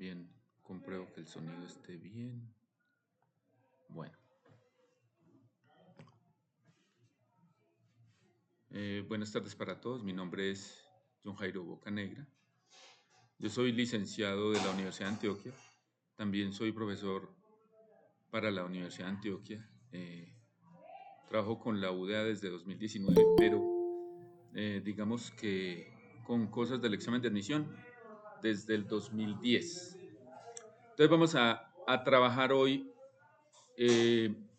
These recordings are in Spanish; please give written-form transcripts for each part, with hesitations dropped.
también compruebo que el sonido esté bien. Bueno. Buenas tardes para todos. Mi nombre es John Jairo Bocanegra. Yo soy licenciado de la Universidad de Antioquia. También soy profesor para la Universidad de Antioquia. Trabajo con la UDA desde 2019, pero digamos que con cosas del examen de admisión desde el 2010. Entonces vamos a trabajar hoy,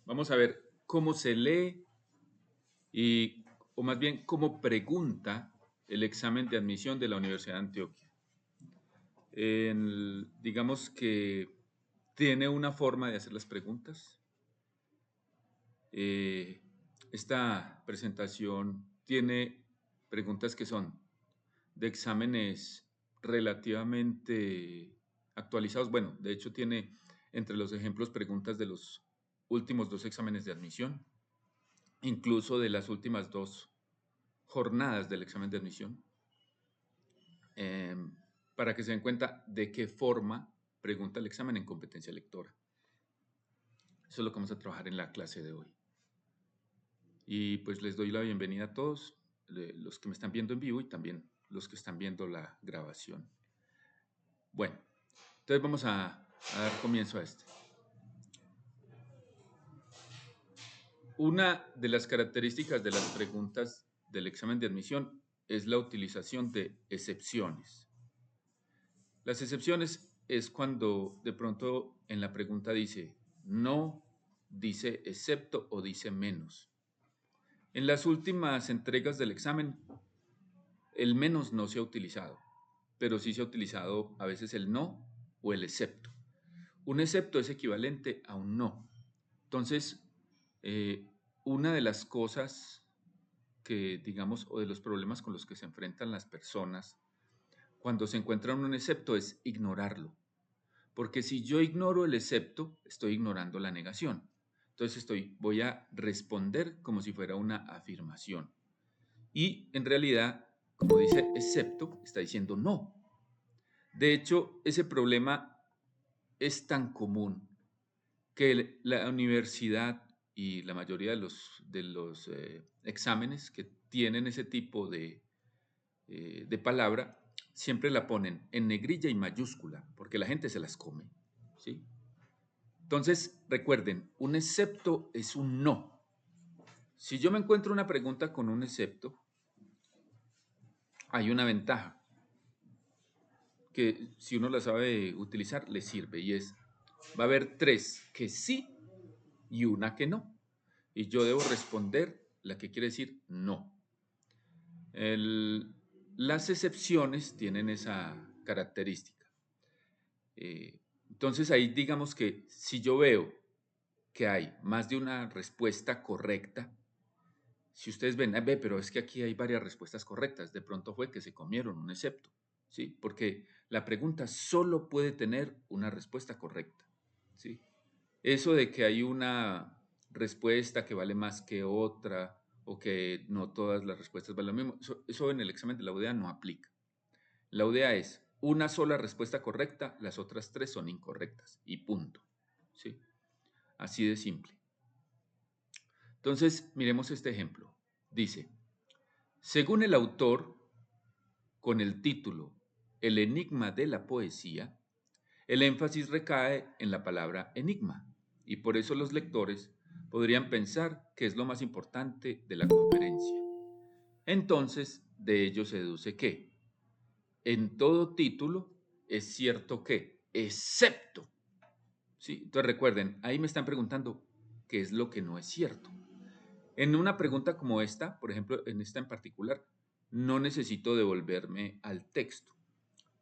vamos a ver cómo se lee o más bien cómo pregunta el examen de admisión de la Universidad de Antioquia. Digamos que tiene una forma de hacer las preguntas. Esta presentación tiene preguntas que son de exámenes relativamente actualizados. Bueno, de hecho tiene entre los ejemplos preguntas de los últimos 2 exámenes de admisión, incluso de las últimas 2 jornadas del examen de admisión, para que se den cuenta de qué forma pregunta el examen en competencia lectora. Eso es lo que vamos a trabajar en la clase de hoy. Y pues les doy la bienvenida a todos, los que me están viendo en vivo y también los que están viendo la grabación. Bueno, entonces vamos a dar comienzo a este. Una de las características de las preguntas del examen de admisión es la utilización de excepciones. Las excepciones es cuando de pronto en la pregunta dice no, dice excepto o dice menos. En las últimas entregas del examen, el menos no se ha utilizado, pero sí se ha utilizado a veces el no o el excepto. Un excepto es equivalente a un no. Entonces, una de las cosas que, digamos, o de los problemas con los que se enfrentan las personas cuando se encuentran un excepto es ignorarlo. Porque si yo ignoro el excepto, estoy ignorando la negación. Entonces voy a responder como si fuera una afirmación. Y en realidad, como dice excepto, está diciendo no. De hecho, ese problema es tan común que la universidad y la mayoría de los exámenes que tienen ese tipo de palabra, siempre la ponen en negrilla y mayúscula, porque la gente se las come, ¿sí? Entonces, recuerden, un excepto es un no. Si yo me encuentro una pregunta con un excepto, hay una ventaja que si uno la sabe utilizar, le sirve, y es, va a haber 3 que sí y una que no. Y yo debo responder la que quiere decir no. Las excepciones tienen esa característica. Entonces ahí digamos que si yo veo que hay más de una respuesta correcta, si ustedes ven, pero es que aquí hay varias respuestas correctas, de pronto fue que se comieron un excepto, ¿sí? Porque la pregunta solo puede tener una respuesta correcta, ¿sí? Eso de que hay una respuesta que vale más que otra o que no todas las respuestas valen lo mismo, eso en el examen de la UDA no aplica. La UDA es una sola respuesta correcta, las otras 3 son incorrectas y punto, ¿sí? Así de simple. Entonces, miremos este ejemplo. Dice, según el autor, con el título El enigma de la poesía, el énfasis recae en la palabra enigma y por eso los lectores podrían pensar que es lo más importante de la conferencia. Entonces, de ello se deduce que en todo título es cierto que, excepto, ¿sí? Entonces recuerden, ahí me están preguntando qué es lo que no es cierto. En una pregunta como esta, por ejemplo, en esta en particular, no necesito devolverme al texto,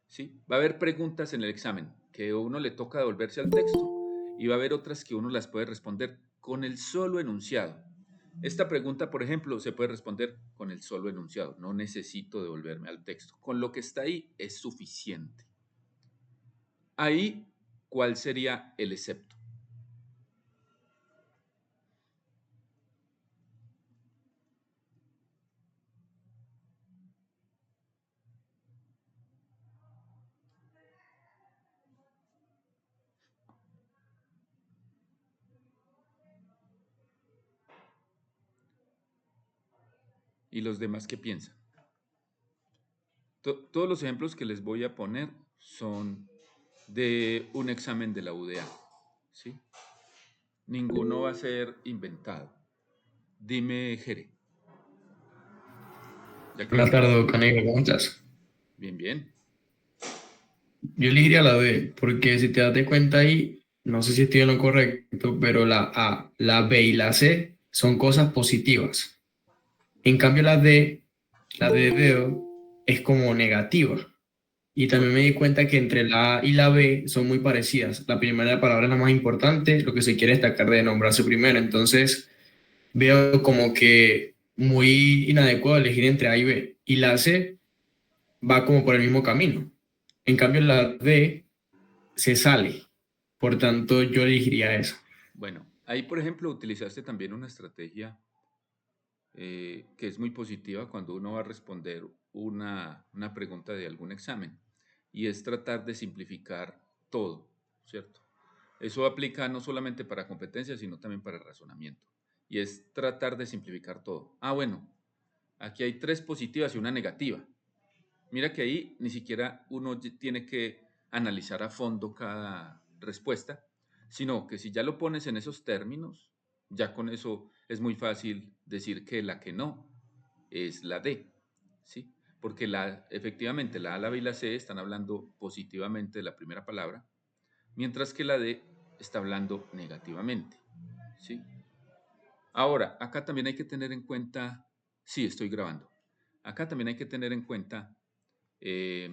¿sí? Va a haber preguntas en el examen que a uno le toca devolverse al texto y va a haber otras que uno las puede responder con el solo enunciado. Esta pregunta, por ejemplo, se puede responder con el solo enunciado. No necesito devolverme al texto. Con lo que está ahí es suficiente. Ahí, ¿cuál sería el excepto? ¿Y los demás qué piensan? Todos los ejemplos que les voy a poner son de un examen de la UDA, ¿sí? Ninguno va a ser inventado. Dime, Jere, ya que Buenas vas tardes, empezando. Canelo, ¿cómo estás? Bien, bien. Yo elegiría la B, porque si te das cuenta ahí, no sé si estoy en lo correcto, pero la A, la B y la C son cosas positivas. En cambio, la D de dedo, es como negativa. Y también me di Correcto. cuenta que entre la A y la B son muy parecidas. La primera palabra es la más importante, lo que se quiere destacar de nombrarse primero. Entonces, veo como que muy inadecuado elegir entre A y B. Y la C va como por el mismo camino. En cambio, la D se sale. Por tanto, yo elegiría esa. Bueno, ahí, por ejemplo, utilizaste también una estrategia que es muy positiva cuando uno va a responder una pregunta de algún examen, y es tratar de simplificar todo, ¿cierto? Eso aplica no solamente para competencias, sino también para razonamiento. Y es tratar de simplificar todo. Ah, bueno, aquí hay tres positivas y una negativa. Mira que ahí ni siquiera uno tiene que analizar a fondo cada respuesta, sino que si ya lo pones en esos términos, ya con eso es muy fácil decir que la que no es la D, ¿sí? Porque efectivamente la A, la B y la C están hablando positivamente de la primera palabra, mientras que la D está hablando negativamente, ¿sí? Ahora, acá también hay que tener en cuenta, sí, estoy grabando, acá también hay que tener en cuenta, eh,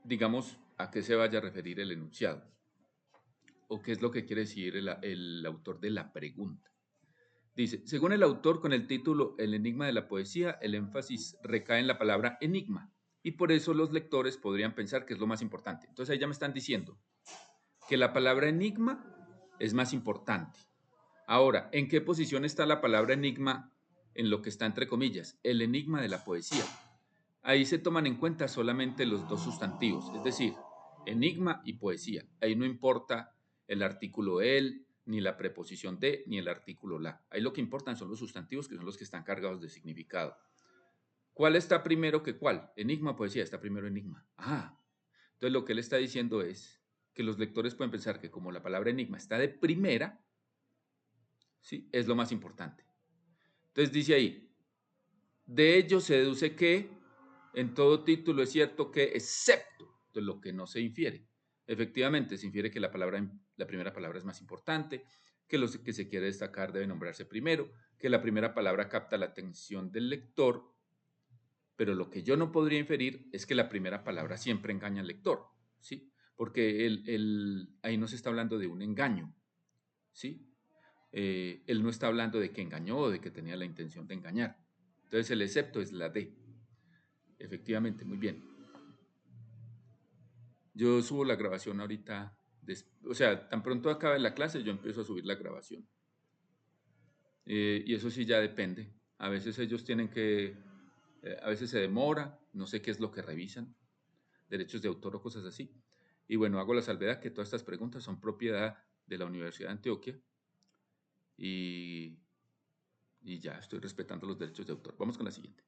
digamos, a qué se vaya a referir el enunciado o qué es lo que quiere decir el autor de la pregunta. Dice, según el autor con el título El enigma de la poesía, el énfasis recae en la palabra enigma y por eso los lectores podrían pensar que es lo más importante. Entonces ahí ya me están diciendo que la palabra enigma es más importante. Ahora, ¿en qué posición está la palabra enigma en lo que está entre comillas? El enigma de la poesía. Ahí se toman en cuenta solamente los dos sustantivos, es decir, enigma y poesía. Ahí no importa el artículo el, ni la preposición de, ni el artículo la. Ahí lo que importan son los sustantivos, que son los que están cargados de significado. ¿Cuál está primero que cuál? Enigma, poesía, está primero enigma. Ah, entonces lo que él está diciendo es que los lectores pueden pensar que como la palabra enigma está de primera, ¿sí? Es lo más importante. Entonces dice ahí, de ello se deduce que en todo título es cierto que, excepto de lo que no se infiere. Efectivamente, se infiere que la primera palabra es más importante, que lo que se quiere destacar debe nombrarse primero, que la primera palabra capta la atención del lector, pero lo que yo no podría inferir es que la primera palabra siempre engaña al lector, ¿sí? Porque ahí no se está hablando de un engaño, ¿sí? Él no está hablando de que engañó o de que tenía la intención de engañar. Entonces el excepto es la D. Efectivamente, muy bien. Yo subo la grabación ahorita, o sea, tan pronto acabe la clase, yo empiezo a subir la grabación. Y eso sí ya depende. A veces ellos tienen que, a veces se demora, no sé qué es lo que revisan, derechos de autor o cosas así. Y bueno, hago la salvedad que todas estas preguntas son propiedad de la Universidad de Antioquia y, y ya estoy respetando los derechos de autor. Vamos con la siguiente.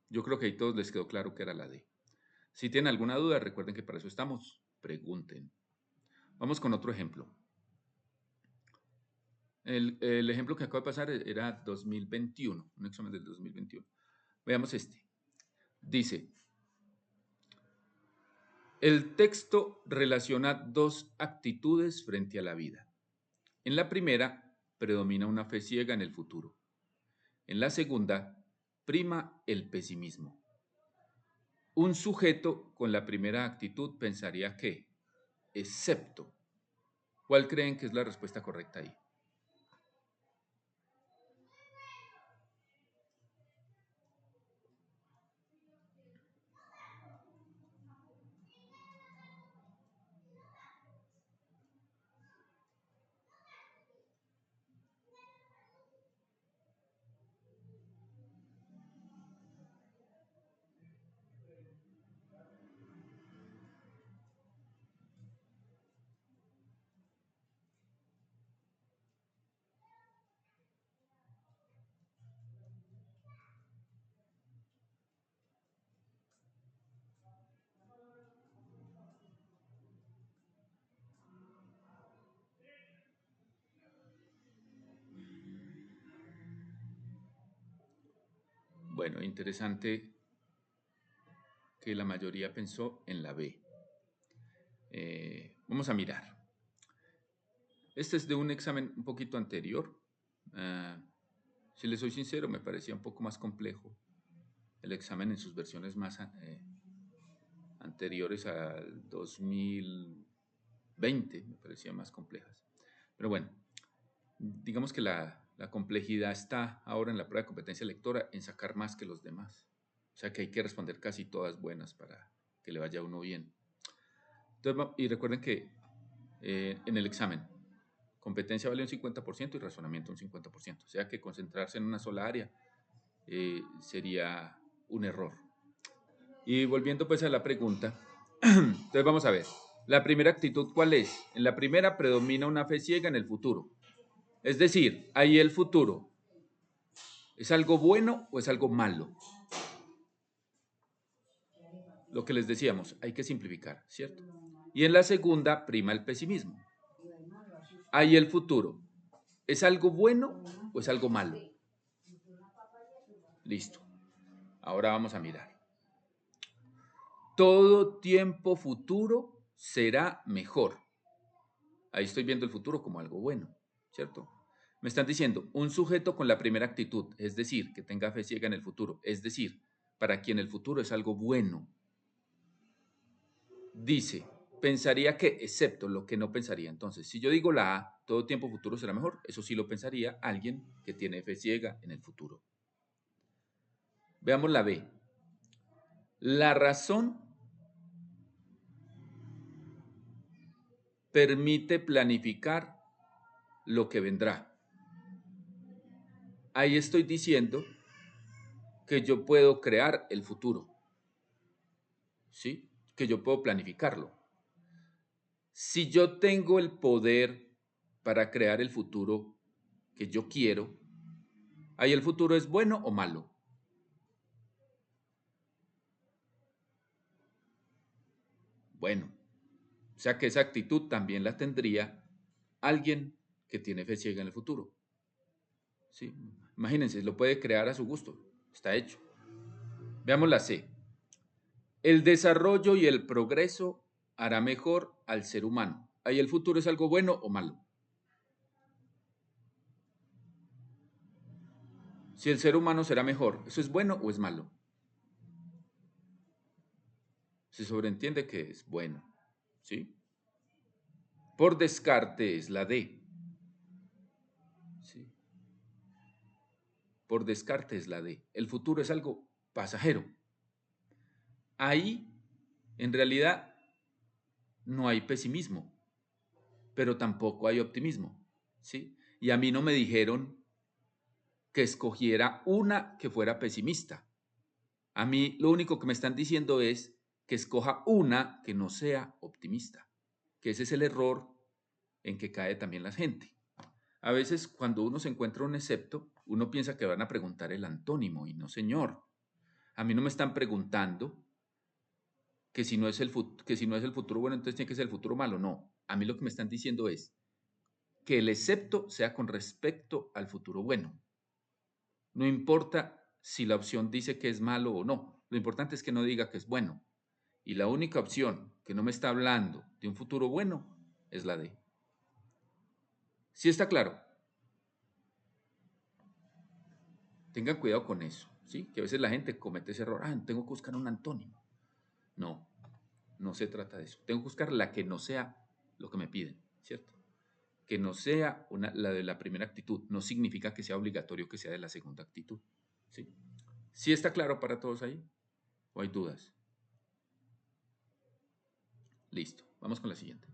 Yo creo que ahí todos les quedó claro que era la D. Si tienen alguna duda, recuerden que para eso estamos. Pregunten. Vamos con otro ejemplo. El ejemplo que acaba de pasar era 2021, un examen del 2021. Veamos este. Dice, el texto relaciona dos actitudes frente a la vida. En la primera, predomina una fe ciega en el futuro. En la segunda, prima el pesimismo. Un sujeto con la primera actitud pensaría que, excepto, ¿cuál creen que es la respuesta correcta ahí? Bueno, interesante que la mayoría pensó en la B. Vamos a mirar. Este es de un examen un poquito anterior. Si les soy sincero, me parecía un poco más complejo el examen en sus versiones más anteriores al 2020, me parecían más complejas. Pero bueno, digamos que la complejidad está ahora en la prueba de competencia lectora en sacar más que los demás. O sea que hay que responder casi todas buenas para que le vaya a uno bien. Entonces, y recuerden que en el examen, competencia vale un 50% y razonamiento un 50%. O sea que concentrarse en una sola área sería un error. Y volviendo pues a la pregunta, entonces vamos a ver. La primera actitud, ¿cuál es? En la primera predomina una fe ciega en el futuro. Es decir, ahí el futuro, ¿es algo bueno o es algo malo? Lo que les decíamos, hay que simplificar, ¿cierto? Y en la segunda prima el pesimismo. Ahí el futuro, ¿es algo bueno o es algo malo? Listo. Ahora vamos a mirar. Todo tiempo futuro será mejor. Ahí estoy viendo el futuro como algo bueno, ¿cierto? Me están diciendo, un sujeto con la primera actitud, es decir, que tenga fe ciega en el futuro, es decir, para quien el futuro es algo bueno, dice, pensaría que, excepto lo que no pensaría. Entonces, si yo digo la A, todo tiempo futuro será mejor, eso sí lo pensaría alguien que tiene fe ciega en el futuro. Veamos la B. La razón permite planificar lo que vendrá. Ahí estoy diciendo que yo puedo crear el futuro, ¿sí? Que yo puedo planificarlo. Si yo tengo el poder para crear el futuro que yo quiero, ¿ahí el futuro es bueno o malo? Bueno, o sea que esa actitud también la tendría alguien que tiene fe ciega en el futuro. ¿Sí? Imagínense, lo puede crear a su gusto, está hecho. Veamos la C. El desarrollo y el progreso hará mejor al ser humano. ¿Ahí el futuro es algo bueno o malo? Si el ser humano será mejor, ¿eso es bueno o es malo? Se sobreentiende que es bueno, ¿sí? Por descarte es la D. ¿Sí? Por descarte es la D. El futuro es algo pasajero. Ahí, en realidad, no hay pesimismo, pero tampoco hay optimismo, ¿sí? Y a mí no me dijeron que escogiera una que fuera pesimista. A mí lo único que me están diciendo es que escoja una que no sea optimista, que ese es el error en que cae también la gente. A veces cuando uno se encuentra un excepto, uno piensa que van a preguntar el antónimo y no, señor. A mí no me están preguntando que si no es el futuro bueno, entonces tiene que ser el futuro malo. No, a mí lo que me están diciendo es que el excepto sea con respecto al futuro bueno. No importa si la opción dice que es malo o no, lo importante es que no diga que es bueno. Y la única opción que no me está hablando de un futuro bueno es la D. ¿Sí está claro? Tengan cuidado con eso, ¿sí? Que a veces la gente comete ese error. Tengo que buscar un antónimo. No, no se trata de eso. Tengo que buscar la que no sea lo que me piden, ¿cierto? Que no sea la de la primera actitud. No significa que sea obligatorio que sea de la segunda actitud, ¿sí? ¿Sí está claro para todos ahí? ¿O hay dudas? Listo, vamos con la siguiente.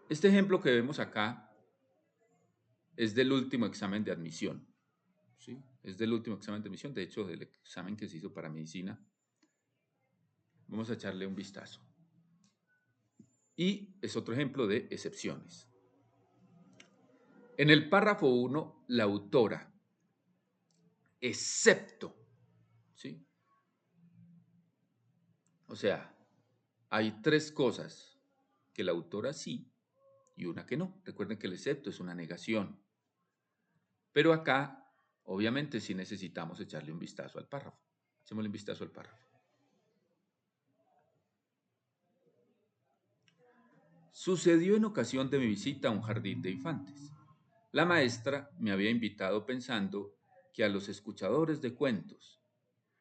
Este ejemplo que vemos acá es del último examen de admisión, ¿sí? Es del último examen de admisión, de hecho, del examen que se hizo para medicina. Vamos a echarle un vistazo. Y es otro ejemplo de excepciones. En el párrafo 1, la autora, excepto, ¿sí? O sea, hay tres cosas que la autora sí y una que no. Recuerden que el excepto es una negación. Pero acá, obviamente, sí necesitamos echarle un vistazo al párrafo. Echémosle un vistazo al párrafo. Sucedió en ocasión de mi visita a un jardín de infantes. La maestra me había invitado pensando que a los escuchadores de cuentos,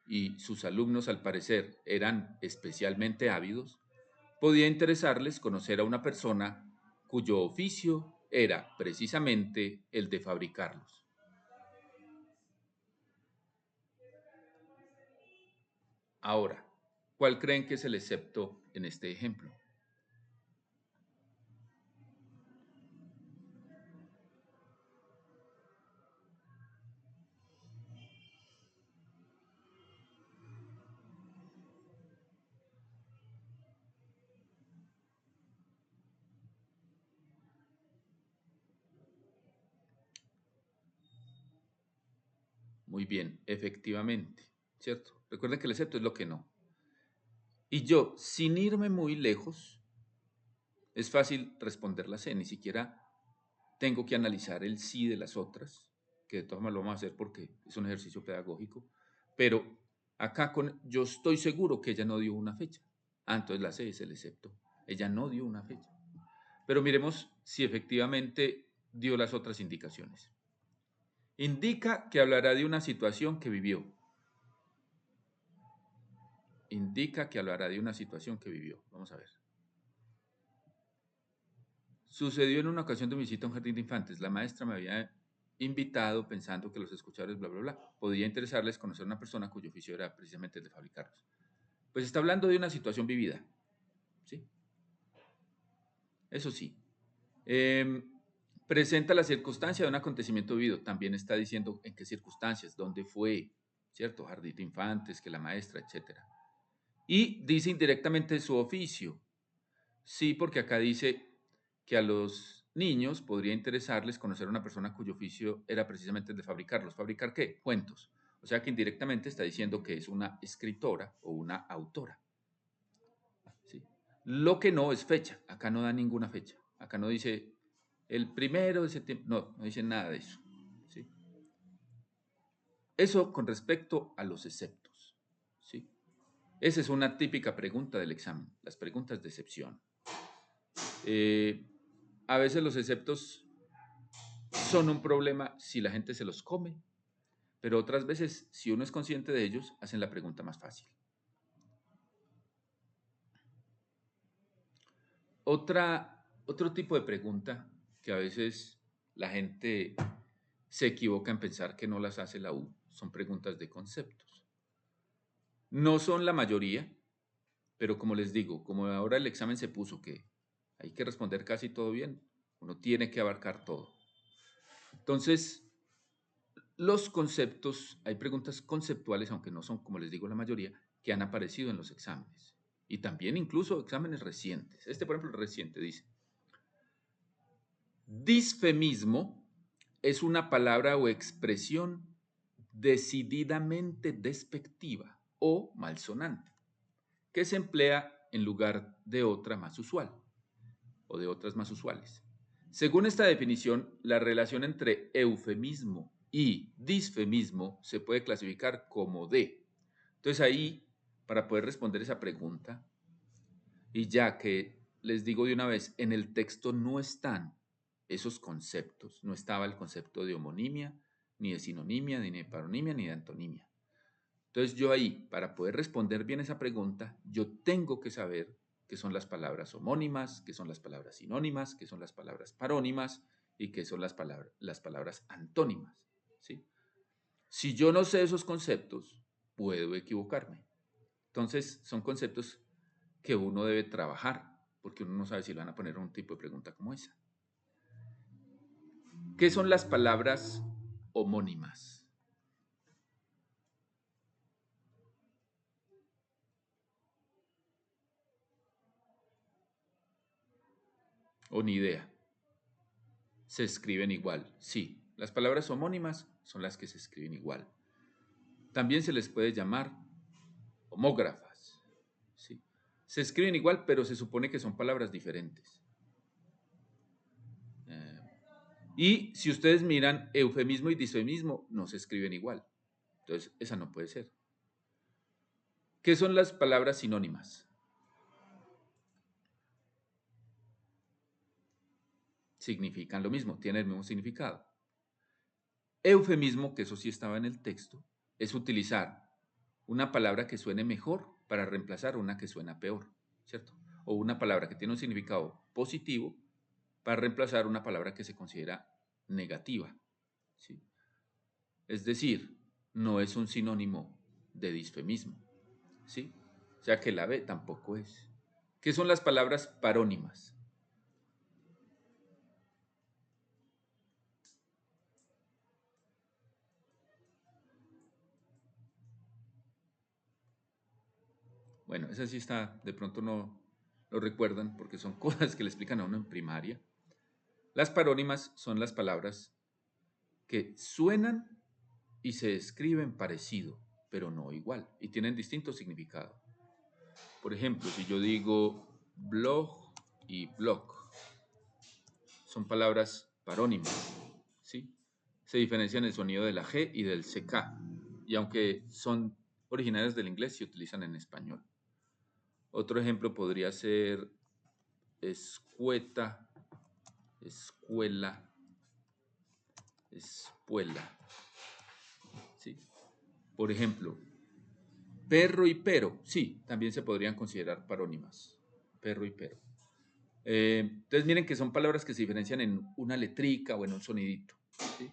y sus alumnos al parecer eran especialmente ávidos, podía interesarles conocer a una persona cuyo oficio era precisamente el de fabricarlos. Ahora, ¿cuál creen que es el excepto en este ejemplo? Muy bien, efectivamente, ¿cierto? Recuerden que el excepto es lo que no. Y yo, sin irme muy lejos, es fácil responder la C, ni siquiera tengo que analizar el sí de las otras, que de todas maneras lo vamos a hacer porque es un ejercicio pedagógico, pero acá yo estoy seguro que ella no dio una fecha. Ah, entonces la C es el excepto. Ella no dio una fecha. Pero miremos si efectivamente dio las otras indicaciones. Indica que hablará de una situación que vivió. Indica que hablará de una situación que vivió. Vamos a ver. Sucedió en una ocasión de mi visita a un jardín de infantes. La maestra me había invitado pensando que los escuchadores, bla, bla, bla, podía interesarles conocer a una persona cuyo oficio era precisamente el de fabricarlos. Pues está hablando de una situación vivida, ¿sí? Eso sí. Presenta la circunstancia de un acontecimiento vivido. También está diciendo en qué circunstancias, dónde fue, ¿cierto? Jardín de infantes, que la maestra, etc. Y dice indirectamente su oficio. Sí, porque acá dice que a los niños podría interesarles conocer a una persona cuyo oficio era precisamente el de fabricarlos. ¿Fabricar qué? Cuentos. O sea que indirectamente está diciendo que es una escritora o una autora. ¿Sí? Lo que no es fecha. Acá no da ninguna fecha. Acá no dice el 1 de septiembre. No, no dice nada de eso. ¿Sí? Eso con respecto a los exceptos. ¿Sí? Esa es una típica pregunta del examen, las preguntas de excepción. A veces los exceptos son un problema si la gente se los come, pero otras veces, si uno es consciente de ellos, hacen la pregunta más fácil. Otro tipo de pregunta que a veces la gente se equivoca en pensar que no las hace la U, son preguntas de conceptos. No son la mayoría, pero como les digo, como ahora el examen se puso que hay que responder casi todo bien, uno tiene que abarcar todo. Entonces, los conceptos, hay preguntas conceptuales, aunque no son, como les digo, la mayoría, que han aparecido en los exámenes. Y también incluso exámenes recientes. Este, por ejemplo, reciente dice, disfemismo es una palabra o expresión decididamente despectiva o malsonante, que se emplea en lugar de otra más usual o de otras más usuales. Según esta definición, la relación entre eufemismo y disfemismo se puede clasificar como de. Entonces ahí, para poder responder esa pregunta, y ya que les digo de una vez, en el texto no están esos conceptos, no estaba el concepto de homonimia, ni de sinonimia, ni de paronimia, ni de antonimia. Entonces yo ahí, para poder responder bien esa pregunta, yo tengo que saber qué son las palabras homónimas, qué son las palabras sinónimas, qué son las palabras parónimas y qué son las palabras antónimas. ¿Sí? Si yo no sé esos conceptos, puedo equivocarme. Entonces son conceptos que uno debe trabajar, porque uno no sabe si le van a poner un tipo de pregunta como esa. ¿Qué son las palabras homónimas? O ni idea. Se escriben igual. Sí, las palabras homónimas son las que se escriben igual. También se les puede llamar homógrafas. ¿Sí? Se escriben igual, pero se supone que son palabras diferentes. Y si ustedes miran, eufemismo y disfemismo no se escriben igual. Entonces, esa no puede ser. ¿Qué son las palabras sinónimas? Significan lo mismo, tienen el mismo significado. Eufemismo, que eso sí estaba en el texto, es utilizar una palabra que suene mejor para reemplazar una que suena peor, ¿cierto? O una palabra que tiene un significado positivo para reemplazar una palabra que se considera negativa, ¿sí? Es decir, no es un sinónimo de disfemismo, ¿sí? O sea que la B tampoco es. ¿Qué son las palabras parónimas? Bueno, esa sí está, de pronto no lo recuerdan porque son cosas que le explican a uno en primaria. Las parónimas son las palabras que suenan y se escriben parecido, pero no igual, y tienen distinto significado. Por ejemplo, si yo digo blog y blog, son palabras parónimas, ¿sí? Se diferencian el sonido de la G y del CK, y aunque son originarias del inglés, se utilizan en español. Otro ejemplo podría ser escueta, escuela, espuela, ¿sí? Por ejemplo, perro y pero, sí, también se podrían considerar parónimas. Perro y pero. Entonces miren que son palabras que se diferencian en una letrica o en un sonidito, ¿sí?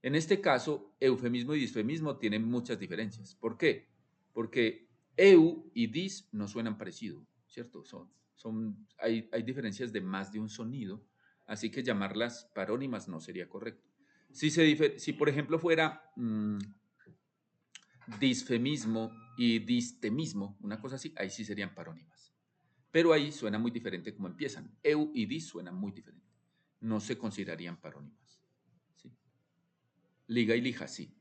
En este caso, eufemismo y disfemismo tienen muchas diferencias. ¿Por qué? Porque eu y dis no suenan parecido, ¿cierto? Hay diferencias de más de un sonido, así que llamarlas parónimas no sería correcto. Si por ejemplo fuera disfemismo y distemismo, una cosa así, ahí sí serían parónimas. Pero ahí suena muy diferente como empiezan. Eu y dis suenan muy diferente. No se considerarían parónimas. ¿Sí? Liga y lija, sí.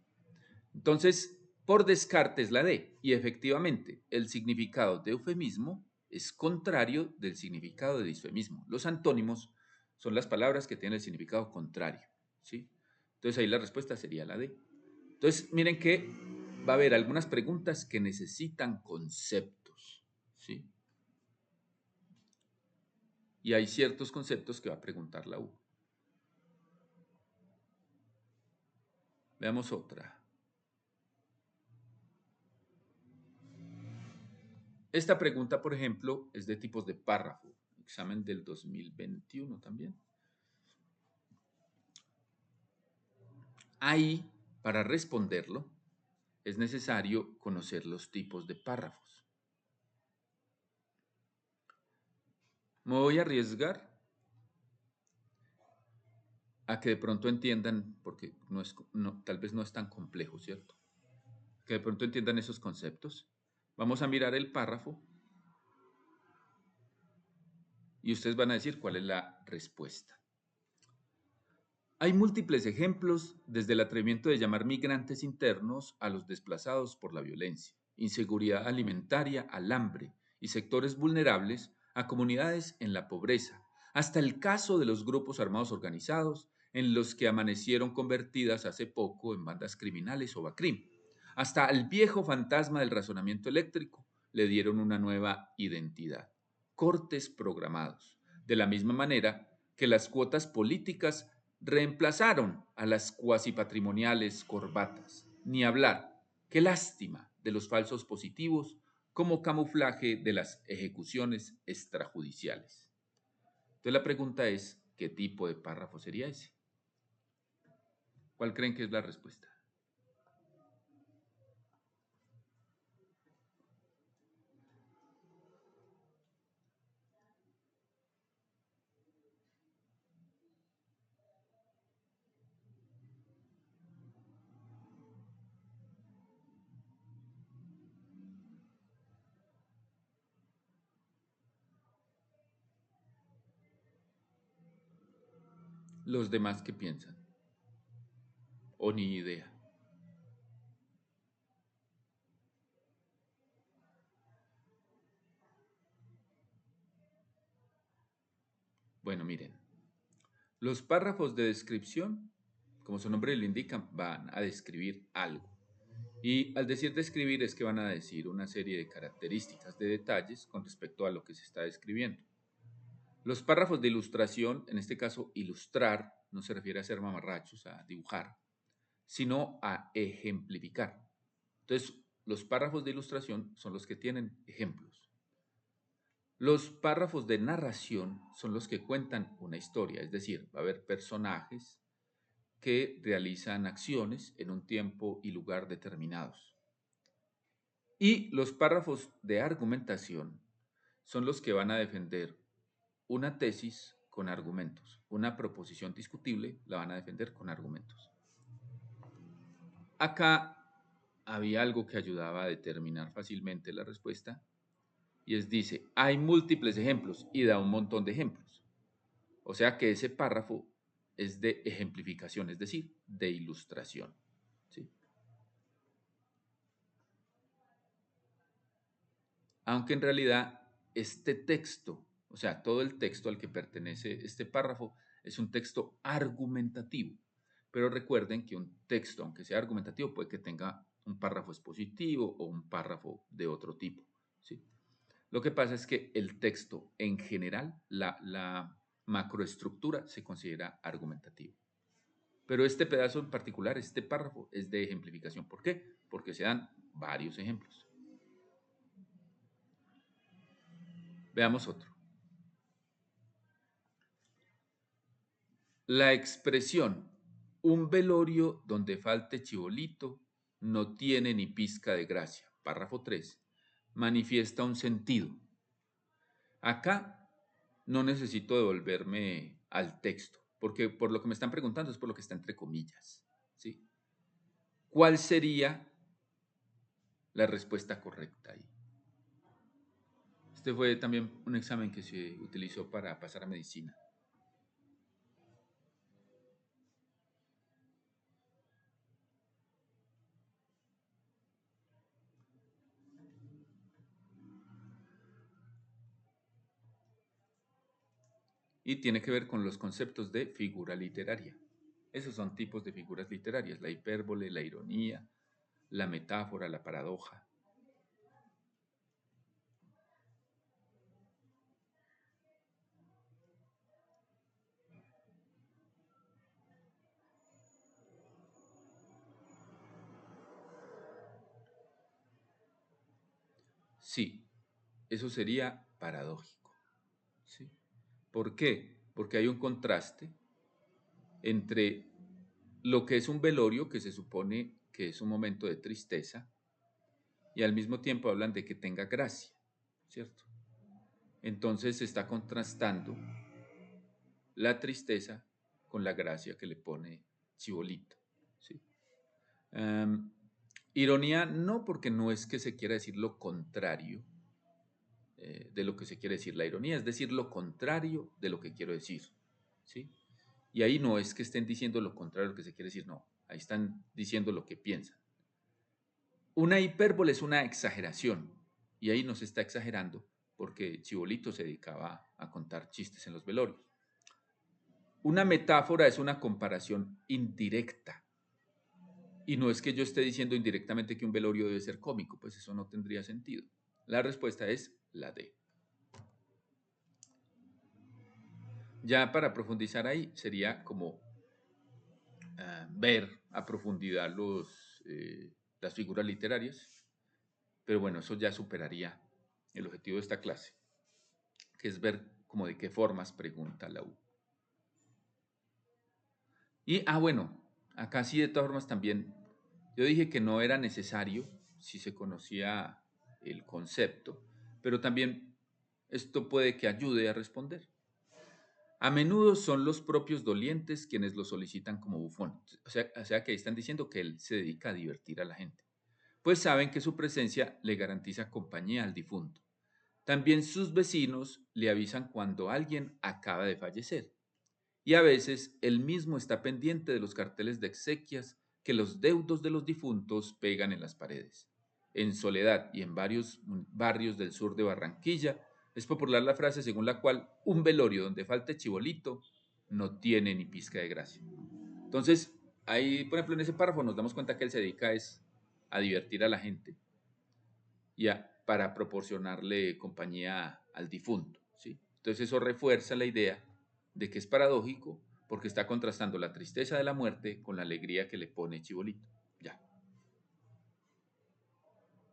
Entonces, por descarte es la D. Y efectivamente, el significado de eufemismo es contrario del significado de disfemismo. Los antónimos son las palabras que tienen el significado contrario. ¿Sí? Entonces ahí la respuesta sería la D. Entonces, miren que va a haber algunas preguntas que necesitan conceptos. ¿Sí? Y hay ciertos conceptos que va a preguntar la U. Veamos otra. Esta pregunta, por ejemplo, es de tipos de párrafo. Examen del 2021 también. Ahí, para responderlo, es necesario conocer los tipos de párrafos. Me voy a arriesgar a que de pronto entiendan, porque tal vez no es tan complejo, ¿cierto? Que de pronto entiendan esos conceptos. Vamos a mirar el párrafo y ustedes van a decir cuál es la respuesta. Hay múltiples ejemplos, desde el atrevimiento de llamar migrantes internos a los desplazados por la violencia, inseguridad alimentaria al hambre y sectores vulnerables a comunidades en la pobreza, hasta el caso de los grupos armados organizados en los que amanecieron convertidas hace poco en bandas criminales o BACRIM. Hasta al viejo fantasma del razonamiento eléctrico le dieron una nueva identidad: cortes programados. De la misma manera que las cuotas políticas reemplazaron a las cuasi patrimoniales corbatas. Ni hablar, qué lástima, de los falsos positivos como camuflaje de las ejecuciones extrajudiciales. Entonces la pregunta es, ¿qué tipo de párrafo sería ese? ¿Cuál creen que es la respuesta? Los demás, ¿qué piensan? O ni idea. Bueno, miren, los párrafos de descripción, como su nombre lo indica, van a describir algo. Y al decir describir es que van a decir una serie de características, de detalles con respecto a lo que se está describiendo. Los párrafos de ilustración, en este caso ilustrar, no se refiere a ser mamarrachos, a dibujar, sino a ejemplificar. Entonces, los párrafos de ilustración son los que tienen ejemplos. Los párrafos de narración son los que cuentan una historia, es decir, va a haber personajes que realizan acciones en un tiempo y lugar determinados. Y los párrafos de argumentación son los que van a defender una tesis con argumentos. Una proposición discutible la van a defender con argumentos. Acá había algo que ayudaba a determinar fácilmente la respuesta y dice, hay múltiples ejemplos y da un montón de ejemplos. O sea que ese párrafo es de ejemplificación, es decir, de ilustración. ¿Sí? Aunque en realidad este texto, o sea, todo el texto al que pertenece este párrafo es un texto argumentativo. Pero recuerden que un texto, aunque sea argumentativo, puede que tenga un párrafo expositivo o un párrafo de otro tipo. ¿Sí? Lo que pasa es que el texto en general, la macroestructura se considera argumentativo. Pero este pedazo en particular, este párrafo, es de ejemplificación. ¿Por qué? Porque se dan varios ejemplos. Veamos otro. La expresión un velorio donde falte chibolito no tiene ni pizca de gracia. Párrafo 3. Manifiesta un sentido. Acá no necesito devolverme al texto, porque por lo que me están preguntando es por lo que está entre comillas. ¿Sí? ¿Cuál sería la respuesta correcta ahí? Este fue también un examen que se utilizó para pasar a medicina. Y tiene que ver con los conceptos de figura literaria. Esos son tipos de figuras literarias, la hipérbole, la ironía, la metáfora, la paradoja. Sí, eso sería paradójico. ¿Sí? ¿Por qué? Porque hay un contraste entre lo que es un velorio, que se supone que es un momento de tristeza, y al mismo tiempo hablan de que tenga gracia, ¿cierto? Entonces se está contrastando la tristeza con la gracia que le pone Chibolito, ¿sí? Ironía no, porque no es que se quiera decir lo contrario de lo que se quiere decir. La ironía es decir lo contrario de lo que quiero decir, ¿sí? Y ahí no es que estén diciendo lo contrario de lo que se quiere decir, no, ahí están diciendo lo que piensan. Una hipérbole es una exageración, y ahí no se está exagerando porque Chibolito se dedicaba a contar chistes en los velorios. Una metáfora es una comparación indirecta, y no es que yo esté diciendo indirectamente que un velorio debe ser cómico, pues eso no tendría sentido. La respuesta es la D. Ya para profundizar ahí sería como ver a profundidad las figuras literarias, pero bueno, eso ya superaría el objetivo de esta clase, que es ver como de qué formas pregunta la U. Y, bueno, acá sí de todas formas también, yo dije que no era necesario si se conocía el concepto, pero también esto puede que ayude a responder. A menudo son los propios dolientes quienes lo solicitan como bufón. O sea que ahí están diciendo que él se dedica a divertir a la gente, pues saben que su presencia le garantiza compañía al difunto. También sus vecinos le avisan cuando alguien acaba de fallecer. Y a veces él mismo está pendiente de los carteles de exequias que los deudos de los difuntos pegan en las paredes. En Soledad y en varios barrios del sur de Barranquilla, Es popular la frase según la cual un velorio donde falte chibolito no tiene ni pizca de gracia. Entonces, ahí, por ejemplo, en ese párrafo nos damos cuenta que él se dedica a divertir a la gente y para proporcionarle compañía al difunto, ¿sí? Entonces eso refuerza la idea de que es paradójico porque está contrastando la tristeza de la muerte con la alegría que le pone Chibolito. Ya.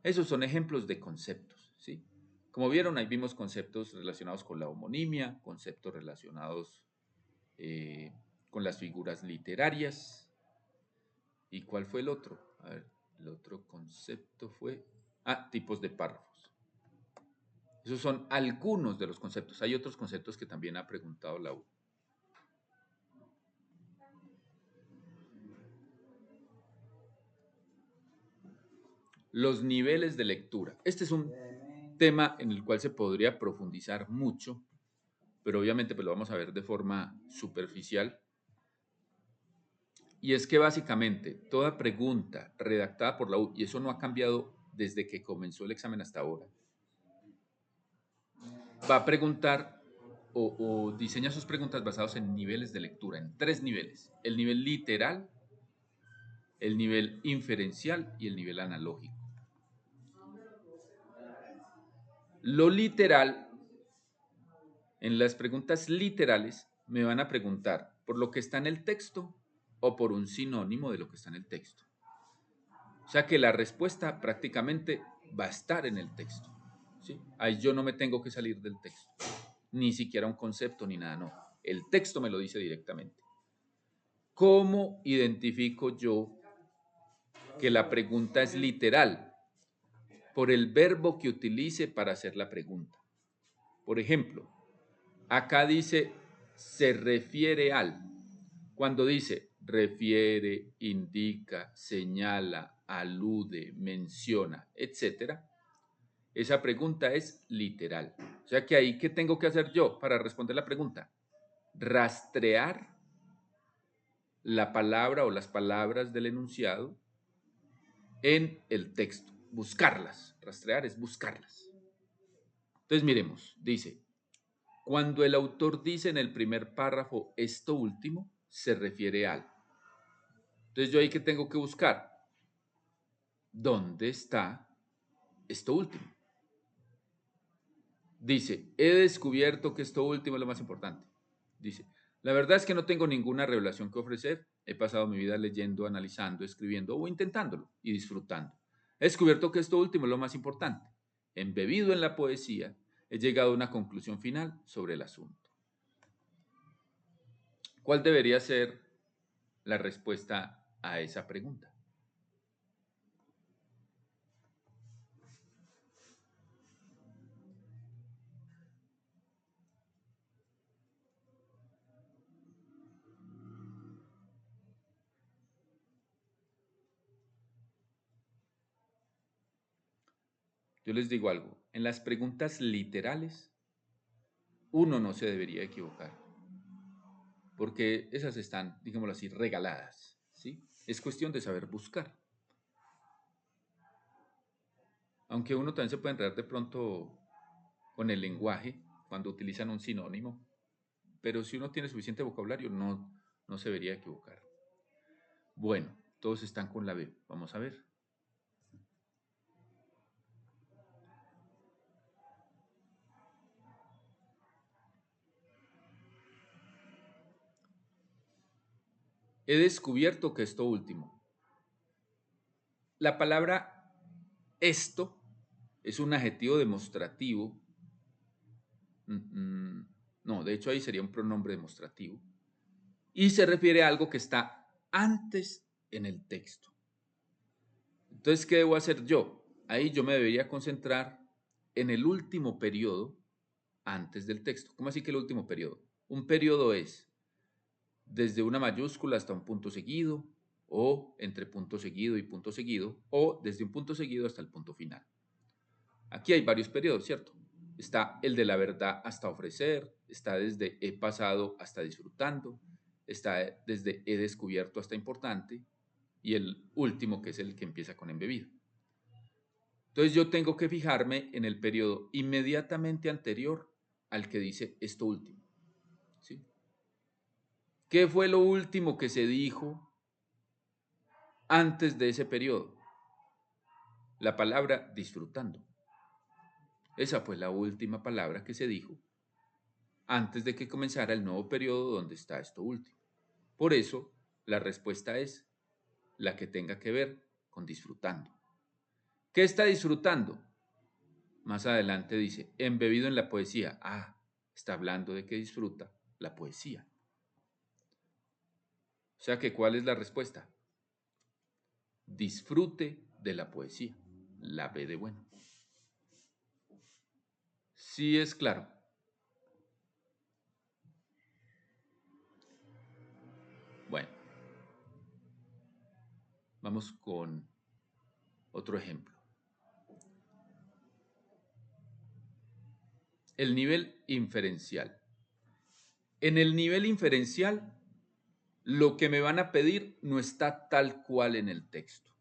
Esos son ejemplos de conceptos, ¿sí? Como vieron, ahí vimos conceptos relacionados con la homonimia, conceptos relacionados eh, con las figuras literarias. ¿Y cuál fue el otro? A ver, el otro concepto fue... tipos de párrafos. Esos son algunos de los conceptos. Hay otros conceptos que también ha preguntado la U. Los niveles de lectura. Este es un tema en el cual se podría profundizar mucho, pero obviamente pues lo vamos a ver de forma superficial. Y es que básicamente toda pregunta redactada por la U, y eso no ha cambiado desde que comenzó el examen hasta ahora, va a preguntar o diseña sus preguntas basados en niveles de lectura, en 3 niveles. El nivel literal, el nivel inferencial y el nivel analógico. Lo literal, en las preguntas literales, me van a preguntar por lo que está en el texto o por un sinónimo de lo que está en el texto. O sea que la respuesta prácticamente va a estar en el texto, ¿sí? Ahí yo no me tengo que salir del texto, ni siquiera un concepto ni nada, no. El texto me lo dice directamente. ¿Cómo identifico yo que la pregunta es literal? Por el verbo que utilice para hacer la pregunta. Por ejemplo, acá dice se refiere al. Cuando dice refiere, indica, señala, alude, menciona, etc., esa pregunta es literal. O sea que ahí, ¿qué tengo que hacer yo para responder la pregunta? Rastrear la palabra o las palabras del enunciado en el texto. Buscarlas. Rastrear es buscarlas. Entonces miremos, dice, cuando el autor dice en el primer párrafo esto último, se refiere al. Entonces yo ahí que tengo que buscar, ¿dónde está esto último? Dice, he descubierto que esto último es lo más importante. Dice, la verdad es que no tengo ninguna revelación que ofrecer. He pasado mi vida leyendo, analizando, escribiendo o intentándolo y disfrutando. He descubierto que esto último es lo más importante. Embebido en la poesía, he llegado a una conclusión final sobre el asunto. ¿Cuál debería ser la respuesta a esa pregunta? Yo les digo algo, en las preguntas literales, uno no se debería equivocar, porque esas están, digámoslo así, regaladas, ¿sí? Es cuestión de saber buscar. Aunque uno también se puede enredar de pronto con el lenguaje cuando utilizan un sinónimo, pero si uno tiene suficiente vocabulario, no se debería equivocar. Bueno, todos están con la B, vamos a ver. He descubierto que esto último. La palabra esto es un adjetivo demostrativo. No, de hecho ahí sería un pronombre demostrativo. Y se refiere a algo que está antes en el texto. Entonces, ¿qué debo hacer yo? Ahí yo me debería concentrar en el último periodo antes del texto. ¿Cómo así que el último periodo? Un periodo es desde una mayúscula hasta un punto seguido, o entre punto seguido y punto seguido, o desde un punto seguido hasta el punto final. Aquí hay varios periodos, ¿cierto? Está el de la verdad hasta ofrecer, está desde he pasado hasta disfrutando, está desde he descubierto hasta importante, y el último que es el que empieza con embebido. Entonces yo tengo que fijarme en el periodo inmediatamente anterior al que dice esto último. ¿Sí? ¿Qué fue lo último que se dijo antes de ese periodo? La palabra disfrutando. Esa fue la última palabra que se dijo antes de que comenzara el nuevo periodo donde está esto último. Por eso, la respuesta es la que tenga que ver con disfrutando. ¿Qué está disfrutando? Más adelante dice, embebido en la poesía. Ah, está hablando de que disfruta la poesía. O sea que, ¿cuál es la respuesta? Disfrute de la poesía. La B de bueno. Sí es claro. Bueno, vamos con otro ejemplo. El nivel inferencial. En el nivel inferencial, lo que me van a pedir no está tal cual en el texto.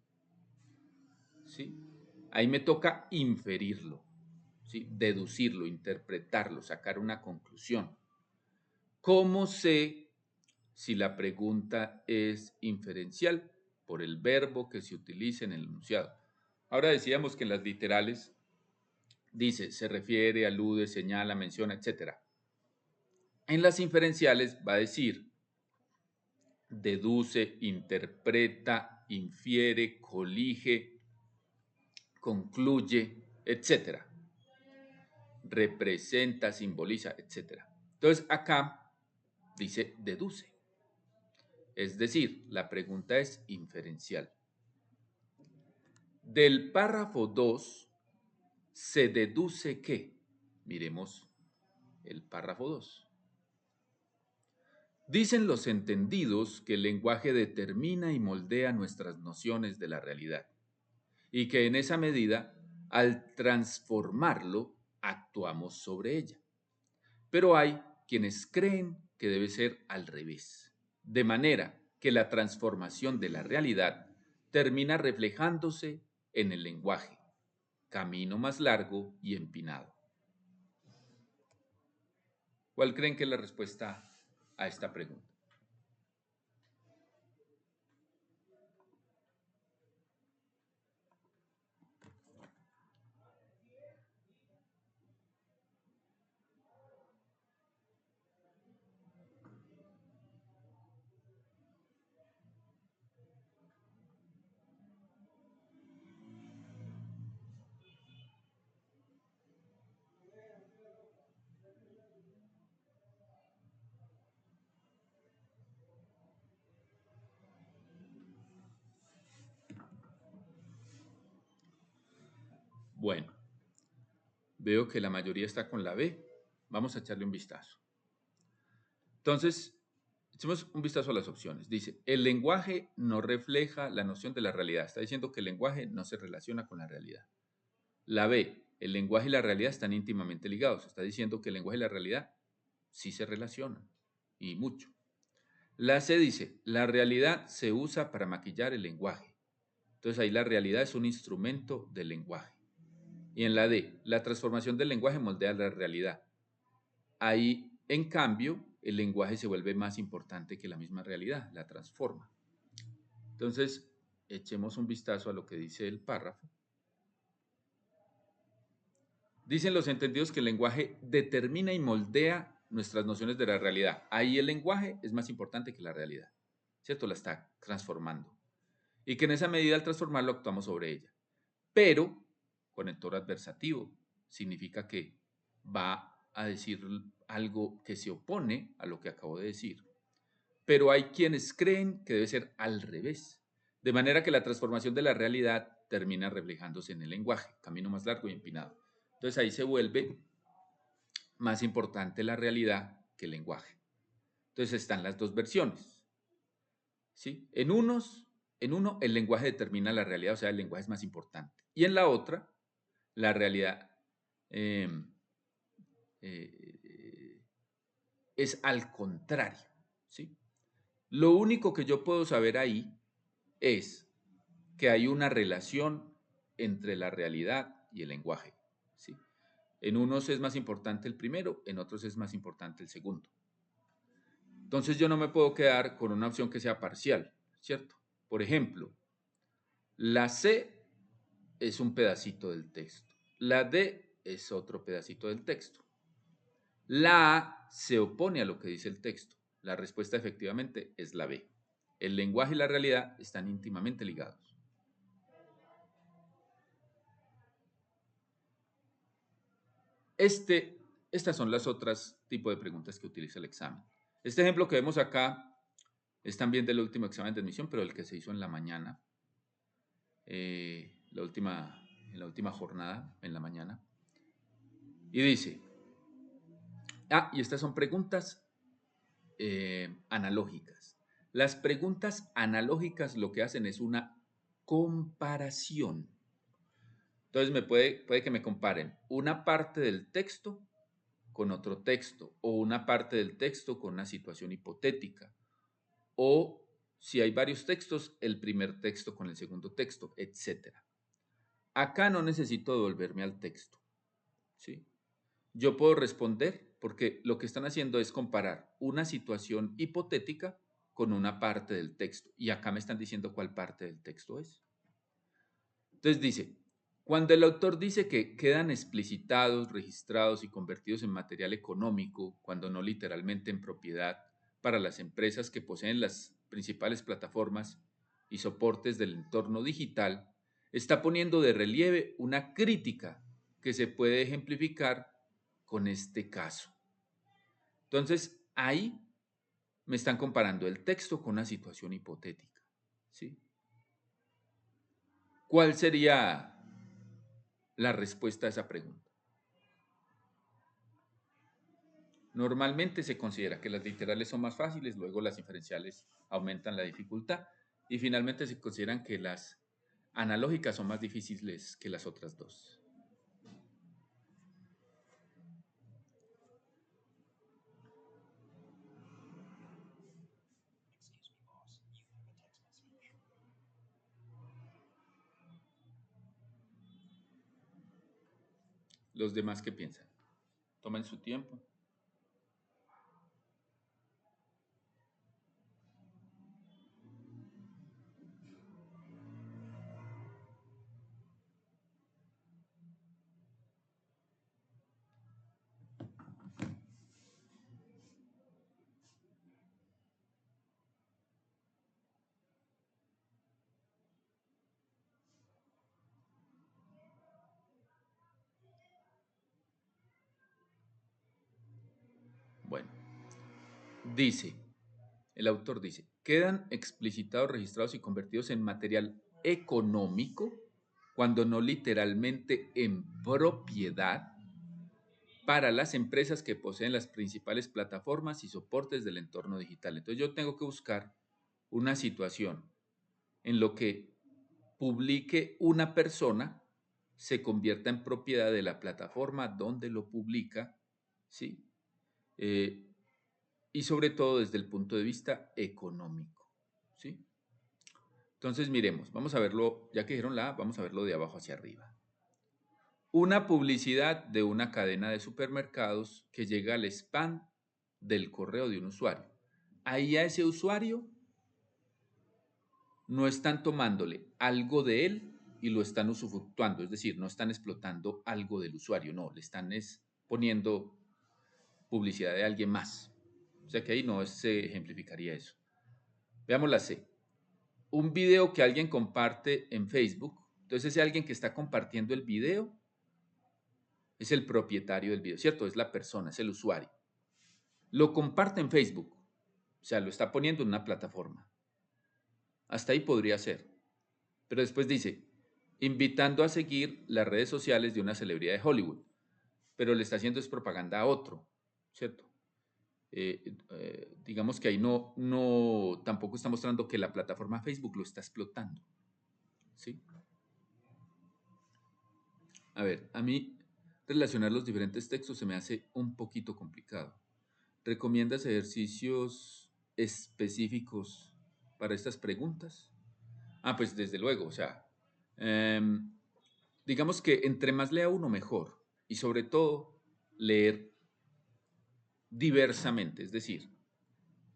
¿Sí? Ahí me toca inferirlo, ¿sí? Deducirlo, interpretarlo, sacar una conclusión. ¿Cómo sé si la pregunta es inferencial? Por el verbo que se utiliza en el enunciado. Ahora decíamos que en las literales dice, se refiere, alude, señala, menciona, etc. En las inferenciales va a decir, deduce, interpreta, infiere, colige, concluye, etc. Representa, simboliza, etc. Entonces acá dice deduce. Es decir, la pregunta es inferencial. Del párrafo 2 se deduce que, miremos el párrafo 2. Dicen los entendidos que el lenguaje determina y moldea nuestras nociones de la realidad y que en esa medida, al transformarlo, actuamos sobre ella. Pero hay quienes creen que debe ser al revés, de manera que la transformación de la realidad termina reflejándose en el lenguaje, camino más largo y empinado. ¿Cuál creen que es la respuesta a esta pregunta? Bueno, veo que la mayoría está con la B. Vamos a echarle un vistazo. Entonces, echemos un vistazo a las opciones. Dice, el lenguaje no refleja la noción de la realidad. Está diciendo que el lenguaje no se relaciona con la realidad. La B, el lenguaje y la realidad están íntimamente ligados. Está diciendo que el lenguaje y la realidad sí se relacionan, y mucho. La C dice, la realidad se usa para maquillar el lenguaje. Entonces ahí la realidad es un instrumento del lenguaje. Y en la D, la transformación del lenguaje moldea la realidad. Ahí, en cambio, el lenguaje se vuelve más importante que la misma realidad, la transforma. Entonces, echemos un vistazo a lo que dice el párrafo. Dicen los entendidos que el lenguaje determina y moldea nuestras nociones de la realidad. Ahí el lenguaje es más importante que la realidad, ¿cierto? La está transformando. Y que en esa medida al transformarlo actuamos sobre ella. Pero, conector adversativo, significa que va a decir algo que se opone a lo que acabo de decir. Pero hay quienes creen que debe ser al revés. De manera que la transformación de la realidad termina reflejándose en el lenguaje, camino más largo y empinado. Entonces ahí se vuelve más importante la realidad que el lenguaje. Entonces están las dos versiones. ¿Sí? En uno el lenguaje determina la realidad, o sea, el lenguaje es más importante. Y en la otra, la realidad es al contrario. ¿Sí? Lo único que yo puedo saber ahí es que hay una relación entre la realidad y el lenguaje, ¿sí? En unos es más importante el primero, en otros es más importante el segundo. Entonces yo no me puedo quedar con una opción que sea parcial, ¿cierto? Por ejemplo, la C es un pedacito del texto, la D es otro pedacito del texto. La A se opone a lo que dice el texto. La respuesta efectivamente es la B. El lenguaje y la realidad están íntimamente ligados. Estas son las otras tipos de preguntas que utiliza el examen. Este ejemplo que vemos acá es también del último examen de admisión, pero el que se hizo en la mañana, en la última jornada, en la mañana. Y dice, y estas son preguntas analógicas. Las preguntas analógicas lo que hacen es una comparación. Entonces puede que me comparen una parte del texto con otro texto, o una parte del texto con una situación hipotética, o si hay varios textos, el primer texto con el segundo texto, etc. Acá no necesito devolverme al texto, ¿sí? Yo puedo responder porque lo que están haciendo es comparar una situación hipotética con una parte del texto, y acá me están diciendo cuál parte del texto es. Entonces dice, cuando el autor dice que quedan explicitados, registrados y convertidos en material económico, cuando no literalmente en propiedad, para las empresas que poseen las principales plataformas y soportes del entorno digital, está poniendo de relieve una crítica que se puede ejemplificar con este caso. Entonces, ahí me están comparando el texto con una situación hipotética, ¿sí? ¿Cuál sería la respuesta a esa pregunta? Normalmente se considera que las literales son más fáciles, luego las inferenciales aumentan la dificultad y finalmente se consideran que las analógicas son más difíciles que las otras dos. Los demás, ¿qué piensan? Tomen su tiempo. Bueno, dice, el autor dice, quedan explicitados, registrados y convertidos en material económico cuando no literalmente en propiedad para las empresas que poseen las principales plataformas y soportes del entorno digital. Entonces yo tengo que buscar una situación en lo que publique una persona se convierta en propiedad de la plataforma donde lo publica, ¿sí? Eh, y sobre todo desde el punto de vista económico, ¿sí? Entonces miremos, vamos a verlo, ya que dijeron la A, vamos a verlo de abajo hacia arriba. Una publicidad de una cadena de supermercados que llega al spam del correo de un usuario. Ahí a ese usuario no están tomándole algo de él y lo están usufructuando, es decir, no están explotando algo del usuario, no, le están poniendo publicidad de alguien más. O sea que ahí no se ejemplificaría eso. Veamos la C. Un video que alguien comparte en Facebook. Entonces ese alguien que está compartiendo el video es el propietario del video, ¿cierto? Es la persona, es el usuario. Lo comparte en Facebook, o sea, lo está poniendo en una plataforma. Hasta ahí podría ser. Pero después dice, invitando a seguir las redes sociales de una celebridad de Hollywood, pero le está haciendo es propaganda a otro, ¿cierto? Digamos que ahí tampoco está mostrando que la plataforma Facebook lo está explotando, ¿sí? A ver, a mí relacionar los diferentes textos se me hace un poquito complicado. ¿Recomiendas ejercicios específicos para estas preguntas? Pues desde luego, o sea, digamos que entre más lea uno, mejor. Y sobre todo, leer diversamente. Es decir,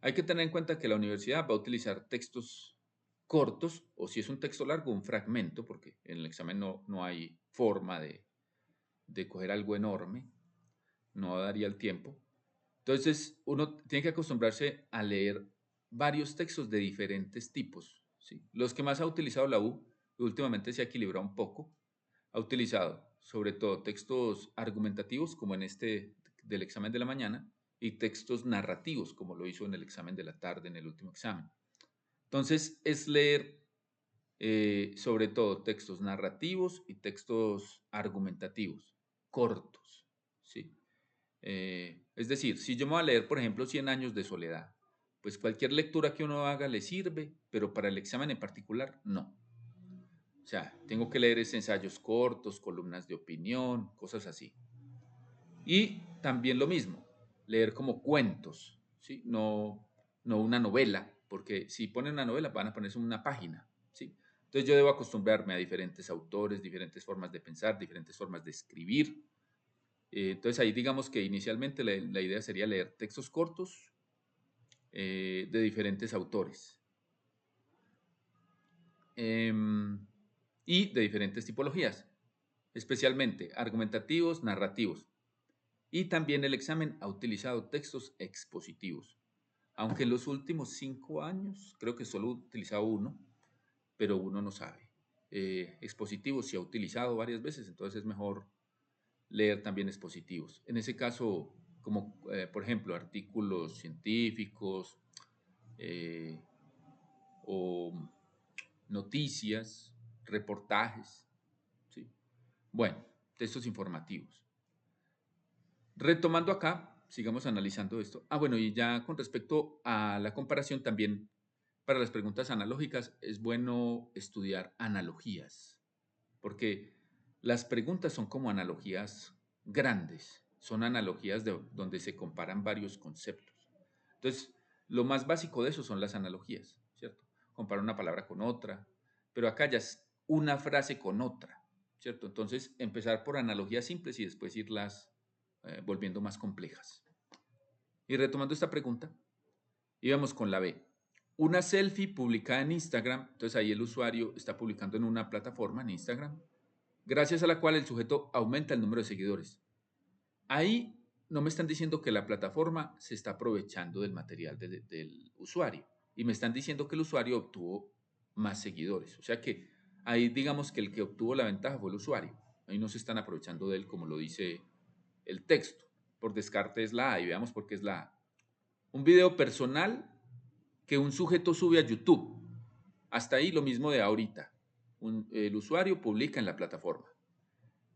hay que tener en cuenta que la universidad va a utilizar textos cortos, o si es un texto largo, un fragmento, porque en el examen no hay forma de coger algo enorme, no daría el tiempo. Entonces, uno tiene que acostumbrarse a leer varios textos de diferentes tipos, ¿sí? Los que más ha utilizado la U, y últimamente se ha equilibrado un poco, ha utilizado sobre todo textos argumentativos, como en este del examen de la mañana, y textos narrativos, como lo hizo en el examen de la tarde, en el último examen. Entonces, es leer sobre todo textos narrativos y textos argumentativos, cortos, ¿sí? Es decir, si yo me voy a leer, por ejemplo, Cien años de soledad, pues cualquier lectura que uno haga le sirve, pero para el examen en particular, no. O sea, tengo que leer ensayos cortos, columnas de opinión, cosas así. Y también lo mismo, leer como cuentos, ¿sí? No una novela, porque si ponen una novela van a ponerse una página, ¿sí? Entonces yo debo acostumbrarme a diferentes autores, diferentes formas de pensar, diferentes formas de escribir. Entonces ahí digamos que inicialmente la idea sería leer textos cortos de diferentes autores y de diferentes tipologías, especialmente argumentativos, narrativos. Y también el examen ha utilizado textos expositivos, aunque en los últimos 5 años creo que solo he utilizado uno, pero uno no sabe. Expositivos sí ha utilizado varias veces, entonces es mejor leer también expositivos. En ese caso, como por ejemplo artículos científicos eh, o noticias, reportajes, ¿sí? Bueno, textos informativos. Retomando acá, sigamos analizando esto. Bueno, y ya con respecto a la comparación, también para las preguntas analógicas es bueno estudiar analogías, porque las preguntas son como analogías grandes, son analogías donde se comparan varios conceptos. Entonces, lo más básico de eso son las analogías, ¿cierto? Comparar una palabra con otra, pero acá ya es una frase con otra, ¿cierto? Entonces, empezar por analogías simples y después irlas volviendo más complejas. Y retomando esta pregunta, íbamos con la B. Una selfie publicada en Instagram, entonces ahí el usuario está publicando en una plataforma en Instagram, gracias a la cual el sujeto aumenta el número de seguidores. Ahí no me están diciendo que la plataforma se está aprovechando del material del usuario y me están diciendo que el usuario obtuvo más seguidores. O sea que ahí digamos que el que obtuvo la ventaja fue el usuario. Ahí no se están aprovechando de él como lo dice el texto. Por descarte es la A y veamos por qué es la A. Un video personal que un sujeto sube a YouTube. Hasta ahí lo mismo de ahorita. El usuario publica en la plataforma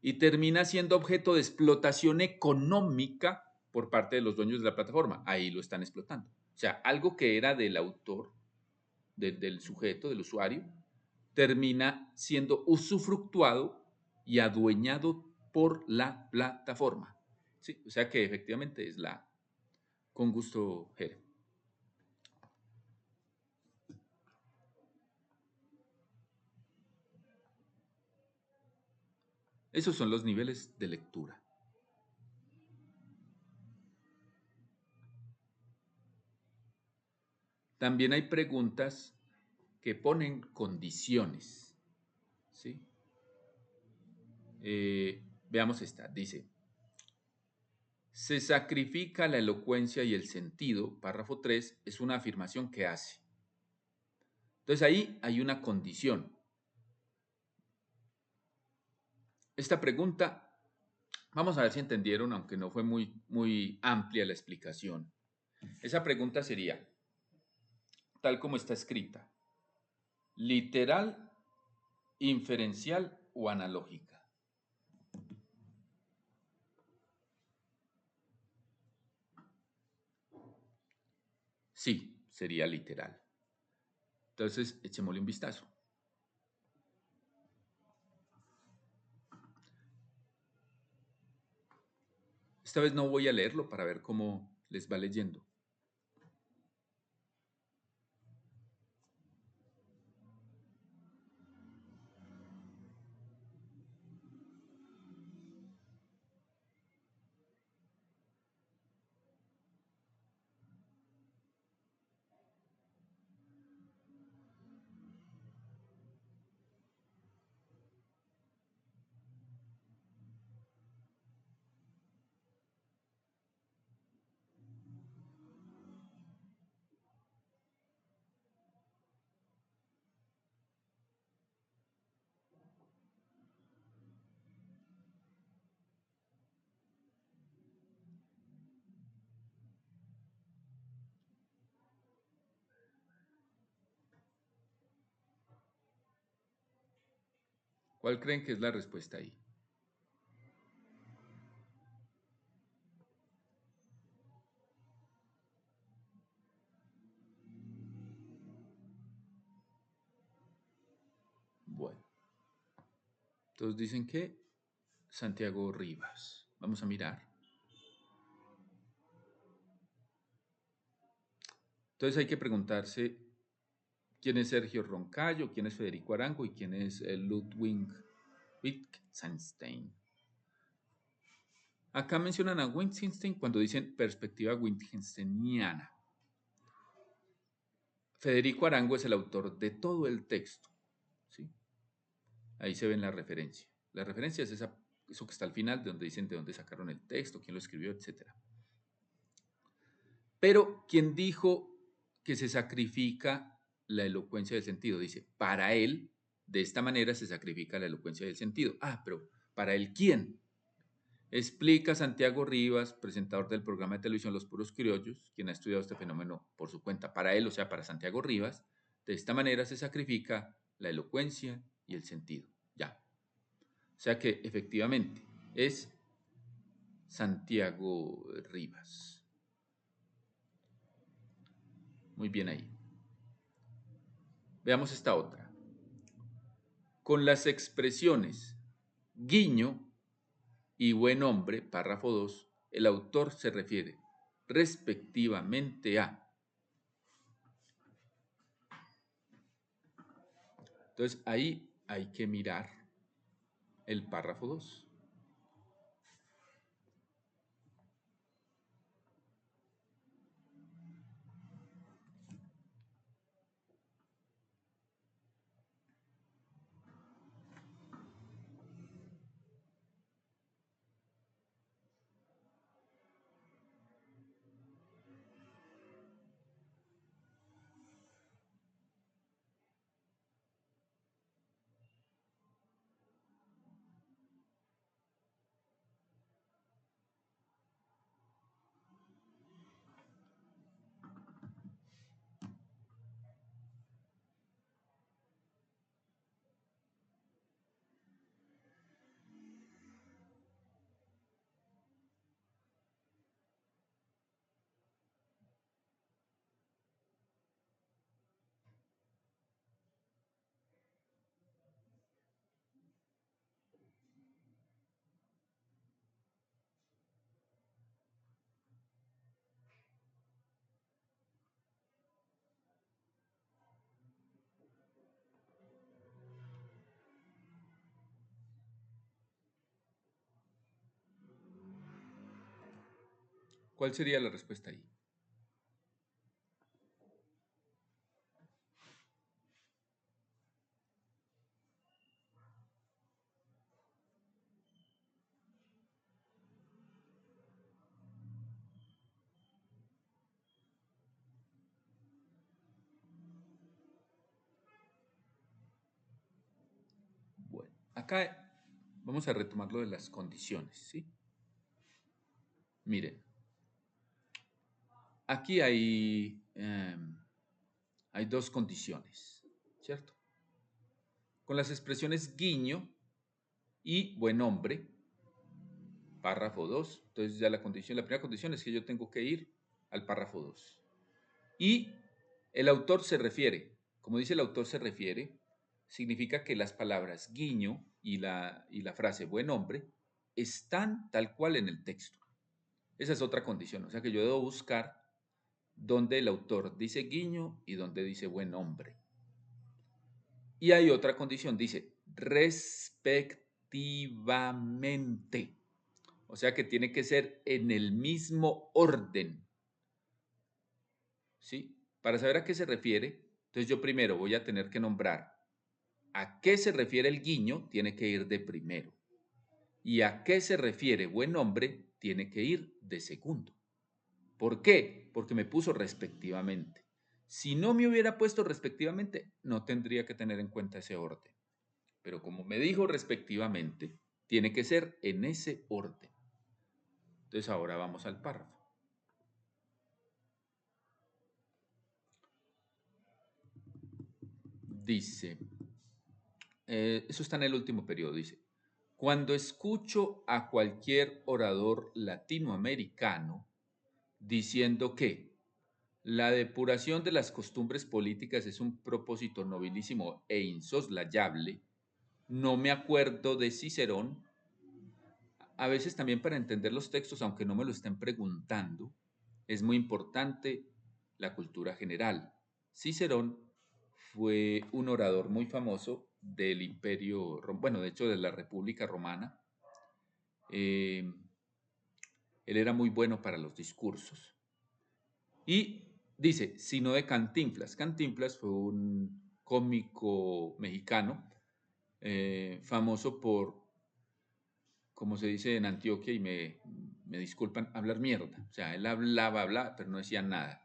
y termina siendo objeto de explotación económica por parte de los dueños de la plataforma. Ahí lo están explotando. O sea, algo que era del autor, del sujeto, del usuario, termina siendo usufructuado y adueñado por la plataforma. Sí, o sea que efectivamente es la con gusto, Jere. Esos son los niveles de lectura. También hay preguntas que ponen condiciones, ¿sí? Veamos esta. Dice, se sacrifica la elocuencia y el sentido, párrafo 3, es una afirmación que hace. Entonces ahí hay una condición. Esta pregunta, vamos a ver si entendieron, aunque no fue muy amplia la explicación. Esa pregunta sería, tal como está escrita, literal, inferencial o analógica. Sí, sería literal. Entonces, echémosle un vistazo. Esta vez no voy a leerlo para ver cómo les va leyendo. ¿Cuál creen que es la respuesta ahí? Bueno, todos dicen que Santiago Rivas. Vamos a mirar. Entonces hay que preguntarse quién es Sergio Roncayo, quién es Federico Arango y quién es Ludwig Wittgenstein. Acá mencionan a Wittgenstein cuando dicen perspectiva wittgensteiniana. Federico Arango es el autor de todo el texto. ¿Sí? Ahí se ven la referencia. La referencia es eso que está al final, de donde dicen de dónde sacaron el texto, quién lo escribió, etc. Pero, ¿quién dijo que se sacrifica la elocuencia del sentido? Dice, para él, de esta manera se sacrifica la elocuencia del sentido. Ah, pero ¿para él quién? Explica Santiago Rivas, presentador del programa de televisión Los Puros Criollos, quien ha estudiado este fenómeno por su cuenta. Para él, o sea, para Santiago Rivas, de esta manera se sacrifica la elocuencia y el sentido. Ya. O sea que efectivamente es Santiago Rivas. Muy bien ahí. Veamos esta otra. Con las expresiones guiño y buen hombre, párrafo 2, el autor se refiere respectivamente a. Entonces ahí hay que mirar el párrafo 2. ¿Cuál sería la respuesta ahí? Bueno, acá vamos a retomar lo de las condiciones, ¿sí? Miren, aquí hay dos condiciones, ¿cierto? Con las expresiones guiño y buen hombre, párrafo 2. Entonces ya la primera condición es que yo tengo que ir al párrafo 2. Y el autor se refiere, como dice el autor se refiere, significa que las palabras guiño y la frase buen hombre están tal cual en el texto. Esa es otra condición, o sea que yo debo buscar donde el autor dice guiño y donde dice buen hombre. Y hay otra condición, dice respectivamente. O sea que tiene que ser en el mismo orden. ¿Sí? Para saber a qué se refiere, entonces yo primero voy a tener que nombrar a qué se refiere el guiño, tiene que ir de primero. Y a qué se refiere buen hombre, tiene que ir de segundo. ¿Por qué? Porque me puso respectivamente. Si no me hubiera puesto respectivamente, no tendría que tener en cuenta ese orden. Pero como me dijo respectivamente, tiene que ser en ese orden. Entonces ahora vamos al párrafo. Dice, eso está en el último periodo, dice, cuando escucho a cualquier orador latinoamericano diciendo que la depuración de las costumbres políticas es un propósito nobilísimo e insoslayable, no me acuerdo de Cicerón. A veces también para entender los textos, aunque no me lo estén preguntando, es muy importante la cultura general. Cicerón fue un orador muy famoso del Imperio, bueno, de hecho de la República Romana. Eh, Él era muy bueno para los discursos. Y dice, sino de Cantinflas. Cantinflas fue un cómico mexicano famoso por, como se dice en Antioquia, y me disculpan, hablar mierda. O sea, él hablaba, pero no decía nada.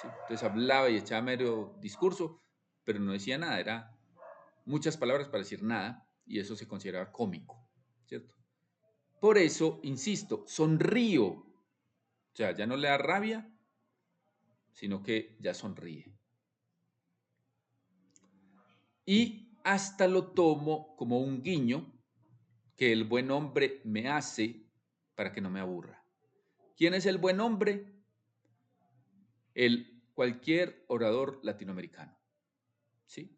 ¿Sí? Entonces hablaba y echaba mero discurso, pero no decía nada. Era muchas palabras para decir nada, y eso se consideraba cómico, ¿cierto? Por eso, insisto, sonrío. O sea, ya no le da rabia, sino que ya sonríe. Y hasta lo tomo como un guiño que el buen hombre me hace para que no me aburra. ¿Quién es el buen hombre? Cualquier orador latinoamericano. ¿Sí?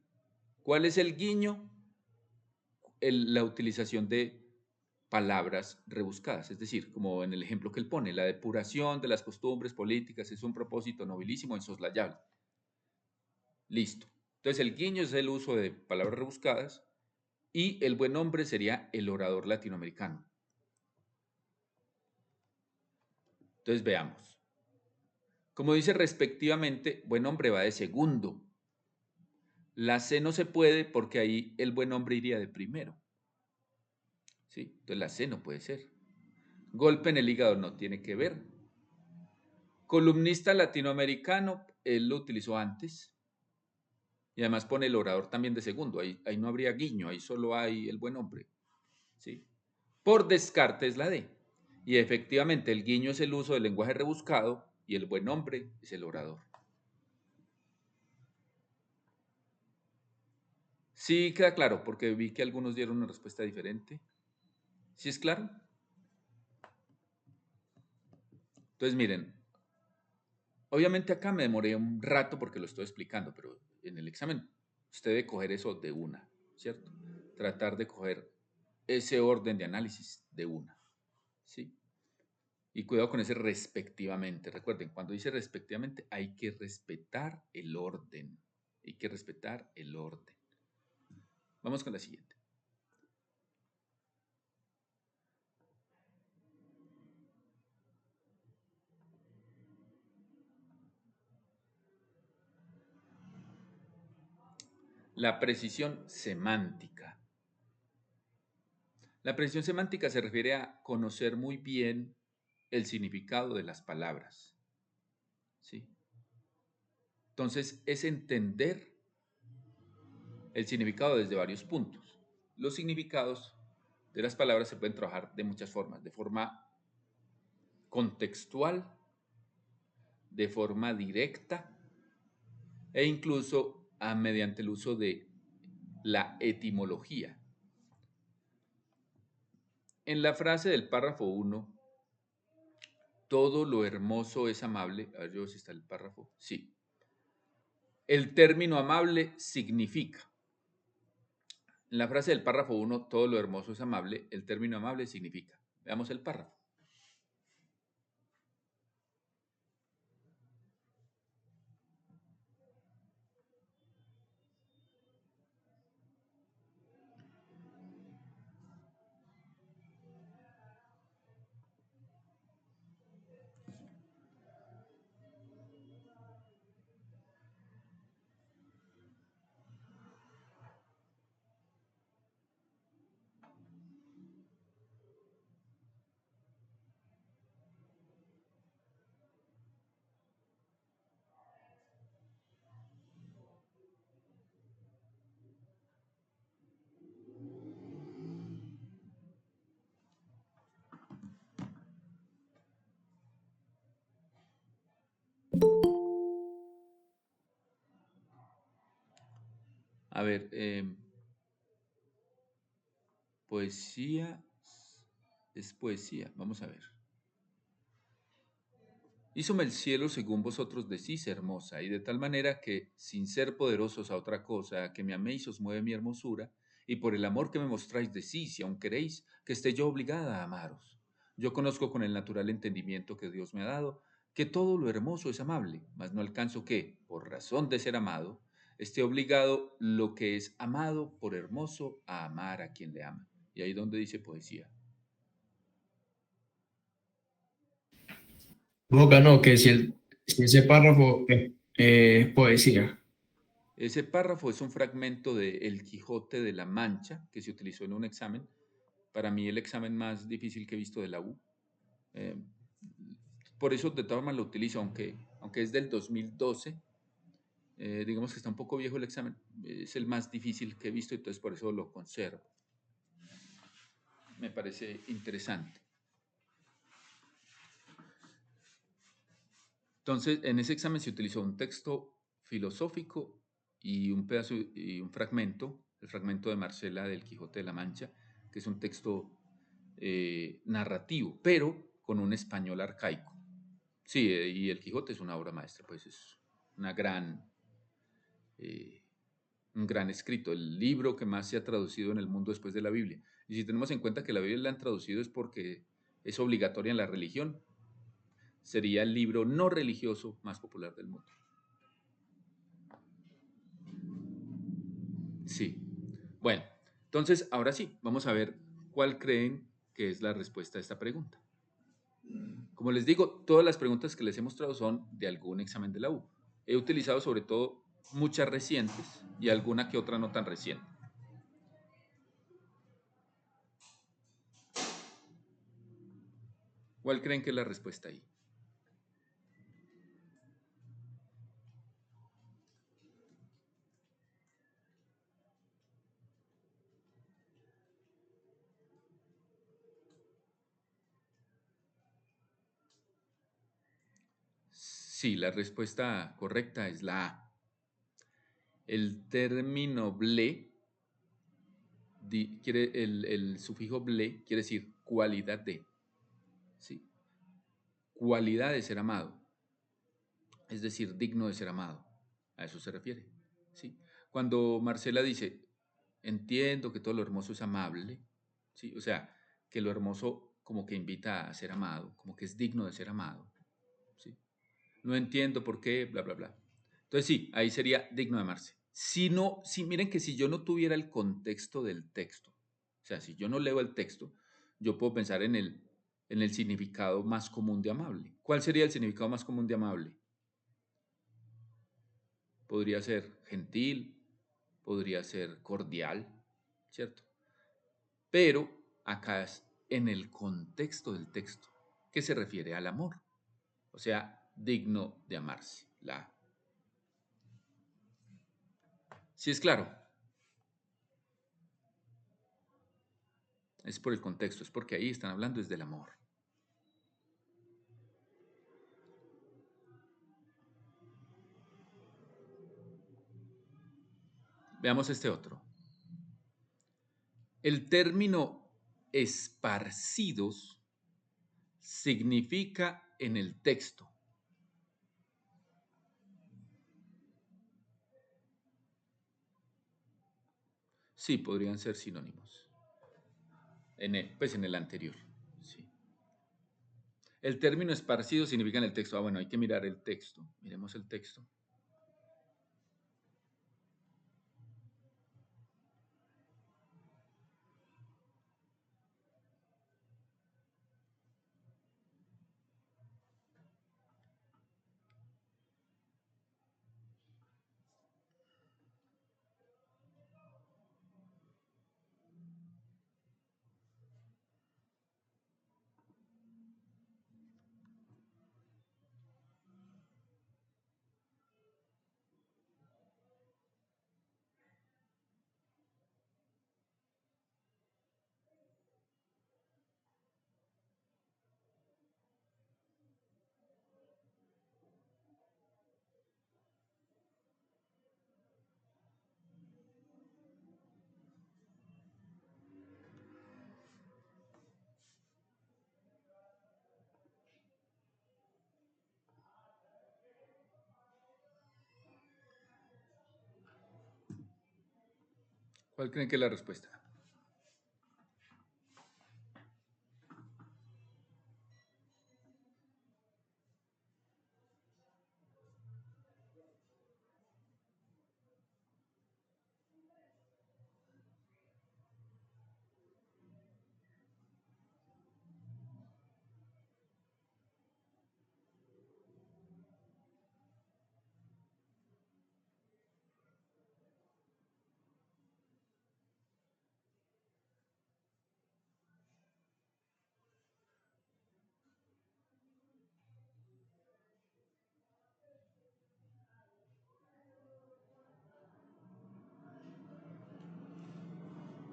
¿Cuál es el guiño? La utilización de palabras rebuscadas, es decir, como en el ejemplo que él pone, la depuración de las costumbres políticas es un propósito nobilísimo e insoslayable. Listo. Entonces el guiño es el uso de palabras rebuscadas y el buen hombre sería el orador latinoamericano. Entonces veamos. Como dice respectivamente, buen hombre va de segundo. La C no se puede porque ahí el buen hombre iría de primero. ¿Sí? Entonces la C no puede ser. Golpe en el hígado no tiene que ver. Columnista latinoamericano, él lo utilizó antes. Y además pone el orador también de segundo. Ahí no habría guiño, ahí solo hay el buen hombre. ¿Sí? Por descarte es la D. Y efectivamente el guiño es el uso del lenguaje rebuscado y el buen hombre es el orador. Sí, queda claro, porque vi que algunos dieron una respuesta diferente. ¿Sí es claro? Entonces, miren, obviamente acá me demoré un rato porque lo estoy explicando, pero en el examen usted debe coger eso de una, ¿cierto? Tratar de coger ese orden de análisis de una, ¿sí? Y cuidado con ese respectivamente. Recuerden, cuando dice respectivamente, hay que respetar el orden. Hay que respetar el orden. Vamos con la siguiente. La precisión semántica. La precisión semántica se refiere a conocer muy bien el significado de las palabras. ¿Sí? Entonces, es entender el significado desde varios puntos. Los significados de las palabras se pueden trabajar de muchas formas, de forma contextual, de forma directa e incluso mediante el uso de la etimología. En la frase del párrafo 1, todo lo hermoso es amable. A ver yo si está el párrafo. Sí. El término amable significa. En la frase del párrafo 1, todo lo hermoso es amable, el término amable significa. Veamos el párrafo. A ver, Poesía es poesía. Vamos a ver. Hízome el cielo según vosotros decís, hermosa, y de tal manera que, sin ser poderosos a otra cosa, que me améis os mueve mi hermosura, y por el amor que me mostráis decís, si aun queréis, que esté yo obligada a amaros. Yo conozco con el natural entendimiento que Dios me ha dado, que todo lo hermoso es amable, mas no alcanzo que, por razón de ser amado, esté obligado lo que es amado por hermoso a amar a quien le ama. Y ahí donde dice poesía. Boca no, que si ese párrafo es poesía. Ese párrafo es un fragmento de El Quijote de la Mancha que se utilizó en un examen. Para mí el examen más difícil que he visto de la U. Eh, por eso de todas formas lo utilizo, aunque es del 2012. Digamos que está un poco viejo el examen. Es el más difícil que he visto, entonces por eso lo conservo. Me parece interesante. Entonces, en ese examen se utilizó un texto filosófico y un pedazo y un fragmento, el fragmento de Marcela del Quijote de la Mancha, que es un texto narrativo, pero con un español arcaico. Sí, y el Quijote es una obra maestra, pues es una eh, un gran escrito, el libro que más se ha traducido en el mundo después de la Biblia. Y si tenemos en cuenta que la Biblia la han traducido es porque es obligatoria en la religión, sería el libro no religioso más popular del mundo. Sí. Bueno, entonces ahora sí, vamos a ver cuál creen que es la respuesta a esta pregunta. Como les digo, todas las preguntas que les he mostrado son de algún examen de la U. He utilizado sobre todo muchas recientes y alguna que otra no tan reciente. ¿Cuál creen que es la respuesta ahí? Sí, la respuesta correcta es la A. El término ble, el sufijo ble quiere decir cualidad de. ¿Sí? Cualidad de ser amado, es decir, digno de ser amado. A eso se refiere. ¿Sí? Cuando Marcela dice, entiendo que todo lo hermoso es amable, ¿sí? O sea, que lo hermoso como que invita a ser amado, como que es digno de ser amado. ¿Sí? No entiendo por qué, bla, bla, bla. Entonces sí, ahí sería digno de amarse. Si no, si miren que si yo no tuviera el contexto del texto, o sea, si yo no leo el texto, yo puedo pensar en el significado más común de amable. ¿Cuál sería el significado más común de amable? Podría ser gentil, podría ser cordial, ¿cierto? Pero acá es en el contexto del texto, que se refiere al amor, o sea, digno de amarse. Sí es claro, es por el contexto, es porque ahí están hablando es del amor. Veamos este otro. El término esparcidos significa en el texto. Sí, podrían ser sinónimos. Pues en el anterior. Sí. El término esparcido significa en el texto. Ah, bueno, hay que mirar el texto. Miremos el texto. ¿Cuál creen que es la respuesta?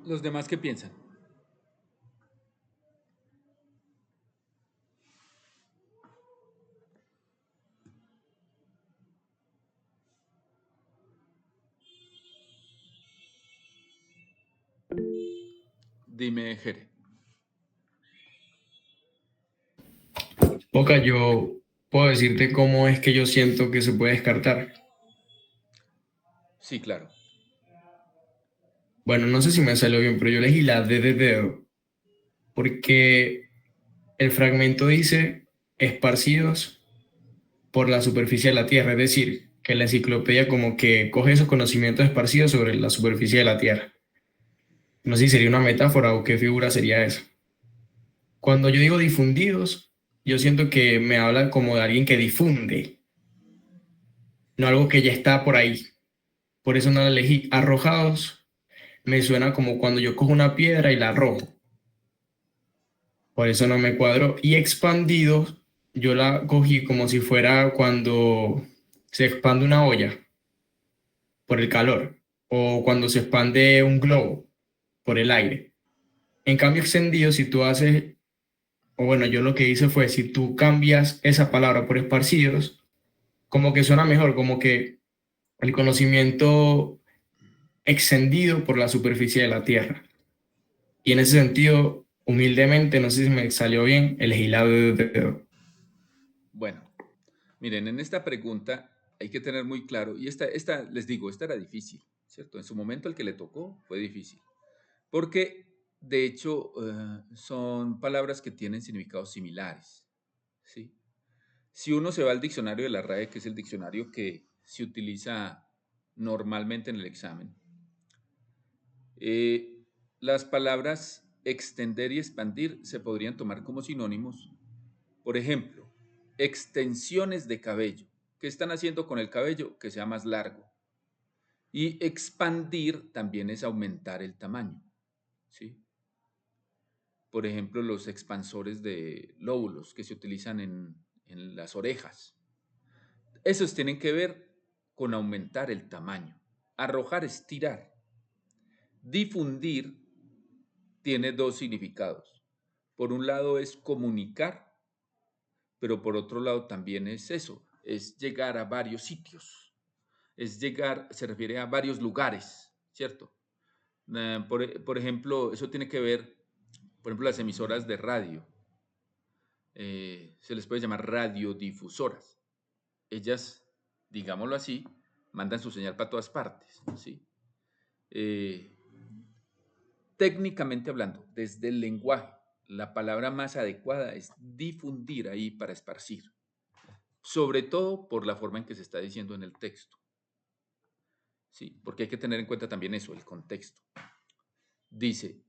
¿Los demás qué piensan? Dime, Jere. Poca, yo puedo decirte cómo es que yo siento que se puede descartar. Sí, claro. Bueno, no sé si me salió bien, pero yo elegí la D de dedo, porque el fragmento dice esparcidos por la superficie de la Tierra, es decir, que la enciclopedia como que coge esos conocimientos esparcidos sobre la superficie de la Tierra. No sé si sería una metáfora o qué figura sería eso. Cuando yo digo difundidos, yo siento que me habla como de alguien que difunde, no algo que ya está por ahí. Por eso no la elegí. Arrojados me suena como cuando yo cojo una piedra y la arrojo. Por eso no me cuadró. Y expandidos, yo la cogí como si fuera cuando se expande una olla por el calor o cuando se expande un globo por el aire. En cambio, extendido, si tú haces, o bueno, yo lo que hice fue, si tú cambias esa palabra por esparcidos, como que suena mejor, como que el conocimiento extendido por la superficie de la Tierra. Y en ese sentido, humildemente, no sé si me salió bien, elegí la de... Bueno, miren, en esta pregunta hay que tener muy claro, y esta les digo, esta era difícil, ¿cierto? En su momento el que le tocó fue difícil, porque de hecho son palabras que tienen significados similares, ¿sí? Si uno se va al diccionario de la RAE, que es el diccionario que se utiliza normalmente en el examen, eh, las palabras extender y expandir se podrían tomar como sinónimos. Por ejemplo, extensiones de cabello. ¿Qué están haciendo con el cabello? Que sea más largo. Y expandir también es aumentar el tamaño, ¿sí? Por ejemplo, los expansores de lóbulos que se utilizan en las orejas. Esos tienen que ver con aumentar el tamaño. Arrojar es tirar. Difundir tiene dos significados. Por un lado es comunicar, pero por otro lado también es eso, es llegar a varios sitios, es llegar, se refiere a varios lugares, ¿cierto? Por ejemplo, eso tiene que ver, por ejemplo, las emisoras de radio, se les puede llamar radiodifusoras. Ellas, digámoslo así, mandan su señal para todas partes, ¿sí? Eh, Técnicamente hablando, desde el lenguaje, la palabra más adecuada es difundir ahí para esparcir, sobre todo por la forma en que se está diciendo en el texto. Sí, porque hay que tener en cuenta también eso, el contexto. Dice,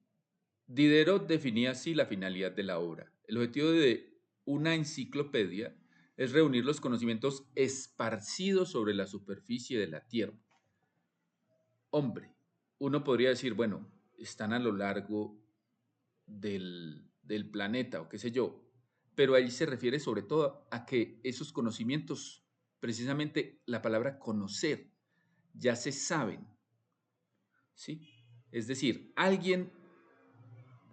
Diderot definía así la finalidad de la obra. El objetivo de una enciclopedia es reunir los conocimientos esparcidos sobre la superficie de la Tierra. Hombre, uno podría decir, bueno, están a lo largo del planeta o qué sé yo, pero ahí se refiere sobre todo a que esos conocimientos, precisamente la palabra conocer, ya se saben, ¿sí? Es decir,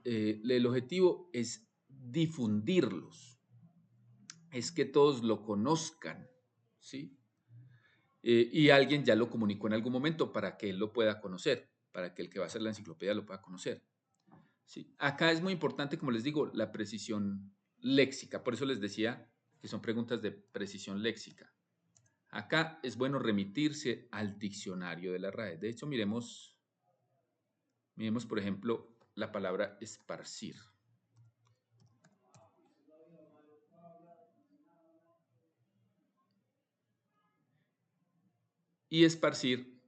el objetivo es difundirlos, es que todos lo conozcan, ¿sí? Y alguien ya lo comunicó en algún momento para que él lo pueda conocer, para que el que va a hacer la enciclopedia lo pueda conocer. ¿Sí? Acá es muy importante, como les digo, la precisión léxica. Por eso les decía que son preguntas de precisión léxica. Acá es bueno remitirse al diccionario de la RAE. De hecho, miremos Miremos, por ejemplo, la palabra esparcir. Y esparcir,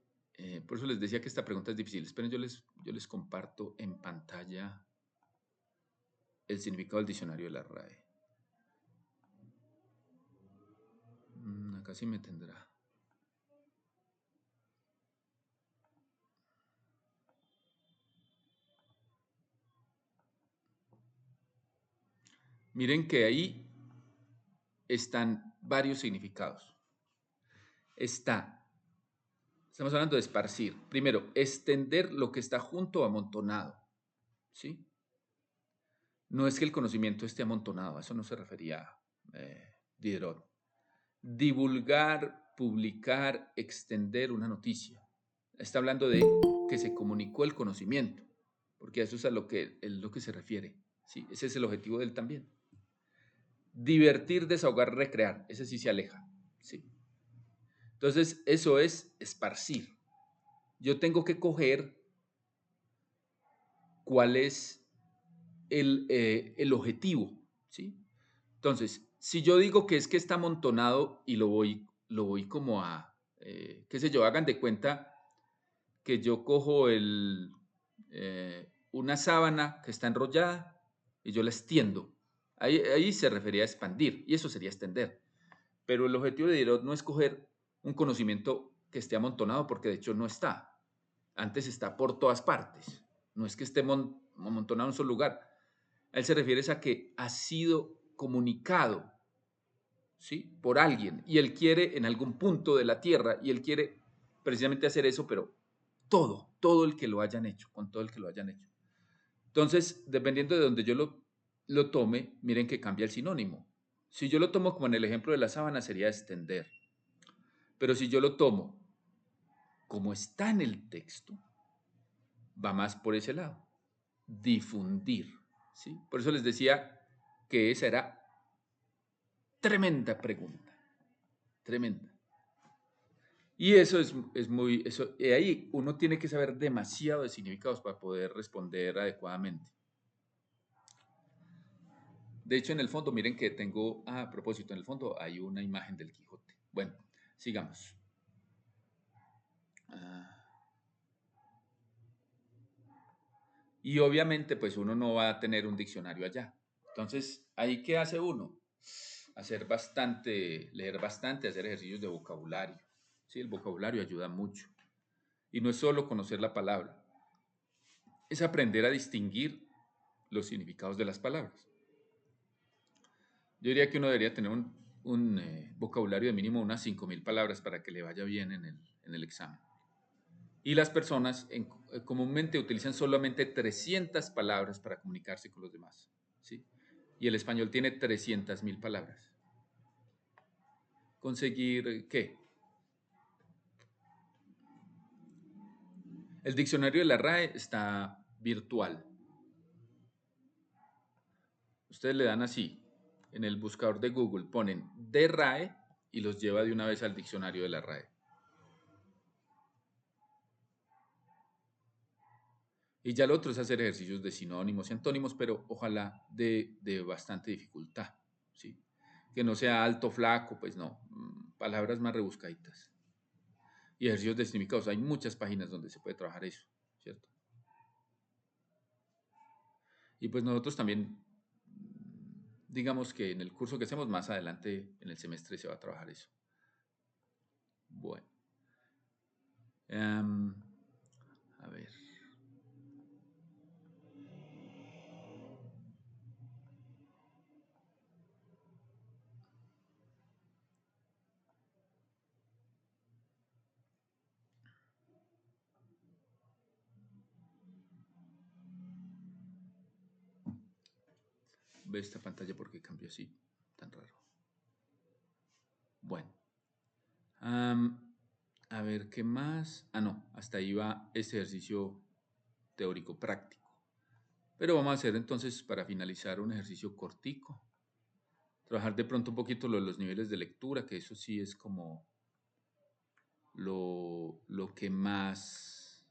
por eso les decía que esta pregunta es difícil. Esperen, yo les comparto en pantalla el significado del diccionario de la RAE. Acá sí me tendrá. Miren que ahí están varios significados. Estamos hablando de esparcir. Primero, extender lo que está junto o amontonado. ¿Sí? No es que el conocimiento esté amontonado, a eso no se refería Diderot. Divulgar, publicar, extender una noticia. Está hablando de que se comunicó el conocimiento, porque eso es a lo que se refiere. ¿Sí? Ese es el objetivo de él también. Divertir, desahogar, recrear. Ese sí se aleja. ¿Sí? Entonces, eso es esparcir. Yo tengo que coger cuál es el objetivo. ¿Sí? Entonces, si yo digo que es que está amontonado y lo voy como a, qué sé yo, hagan de cuenta que yo cojo una sábana que está enrollada y yo la extiendo. Ahí se refería a expandir y eso sería extender. Pero el objetivo de Diderot no es coger un conocimiento que esté amontonado, porque de hecho no está. Antes está por todas partes. No es que esté amontonado en un solo lugar. A él se refiere a que ha sido comunicado, ¿sí? Por alguien y él quiere en algún punto de la tierra y él quiere precisamente hacer eso, pero todo el que lo hayan hecho, con todo el que lo hayan hecho. Entonces, dependiendo de donde yo lo tome, miren que cambia el sinónimo. Si yo lo tomo como en el ejemplo de la sábana, sería extender. Pero si yo lo tomo como está en el texto, va más por ese lado. Difundir. ¿Sí? Por eso les decía que esa era tremenda pregunta. Tremenda. Y eso es muy, ahí uno tiene que saber demasiado de significados para poder responder adecuadamente. De hecho, en el fondo, miren que tengo, a propósito, en el fondo hay una imagen del Quijote. Bueno, sigamos. Y obviamente, pues uno no va a tener un diccionario allá. Entonces, ¿ahí qué hace uno? Leer bastante, hacer ejercicios de vocabulario. Sí, el vocabulario ayuda mucho. Y no es solo conocer la palabra, es aprender a distinguir los significados de las palabras. Yo diría que uno debería tener un vocabulario de mínimo unas 5.000 palabras para que le vaya bien en el examen. Y las personas comúnmente utilizan solamente 300 palabras para comunicarse con los demás. ¿Sí? Y el español tiene 300.000 palabras. ¿Conseguir qué? El diccionario de la RAE está virtual. Ustedes le dan así, en el buscador de Google ponen de RAE y los lleva de una vez al diccionario de la RAE. Y ya lo otro es hacer ejercicios de sinónimos y antónimos, pero ojalá de bastante dificultad, ¿sí? Que no sea alto, flaco, pues no, palabras más rebuscaditas. Y ejercicios de significados, hay muchas páginas donde se puede trabajar eso, ¿cierto? Y pues nosotros también, digamos que en el curso que hacemos más adelante, en el semestre se va a trabajar eso. Bueno. A ver. Ve esta pantalla porque cambió así, tan raro. Bueno. A ver, ¿qué más? No, hasta ahí va este ejercicio teórico práctico. Pero vamos a hacer entonces, para finalizar, un ejercicio cortico. Trabajar de pronto un poquito los niveles de lectura, que eso sí es como lo que más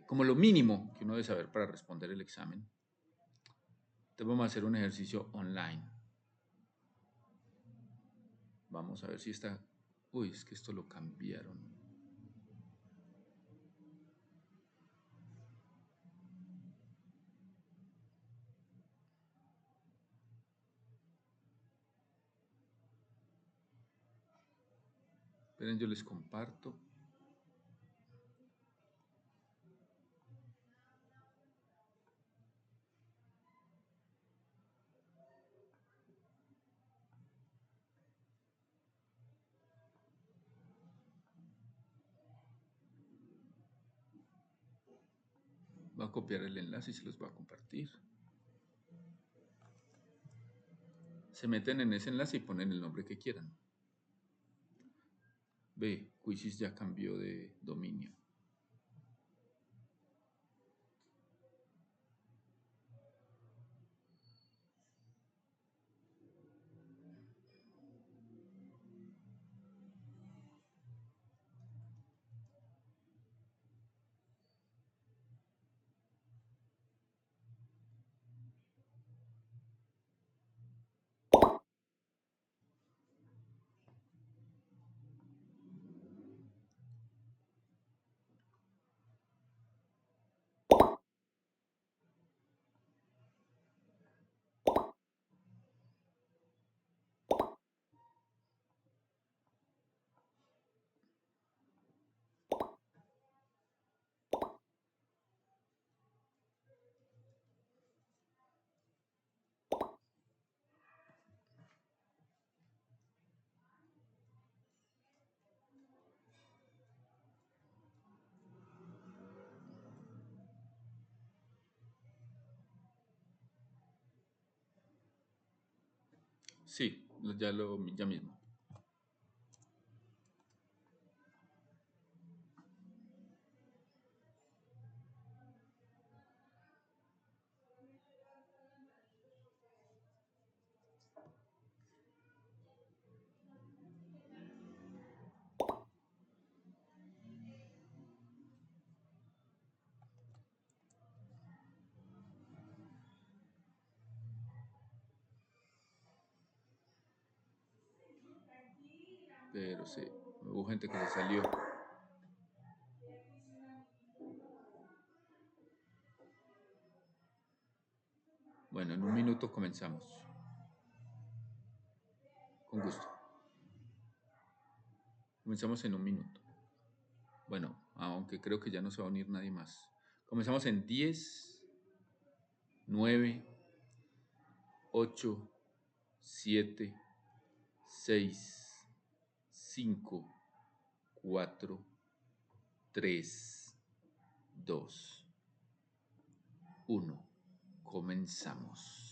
como lo mínimo que uno debe saber para responder el examen. Entonces vamos a hacer un ejercicio online. Vamos a ver si está... Uy, es que esto lo cambiaron. Esperen, yo les comparto. Voy a copiar el enlace y se los voy a compartir. Se meten en ese enlace y ponen el nombre que quieran. Ve, Quizzes ya cambió de dominio. Sí, ya mismo. Pero sí, hubo gente que se salió. Bueno, en un minuto comenzamos. Con gusto. Comenzamos en un minuto. Bueno, aunque creo que ya no se va a unir nadie más. Comenzamos en 10, 9, 8, 7, 6, 5, 4, 3, 2, 1. Comenzamos.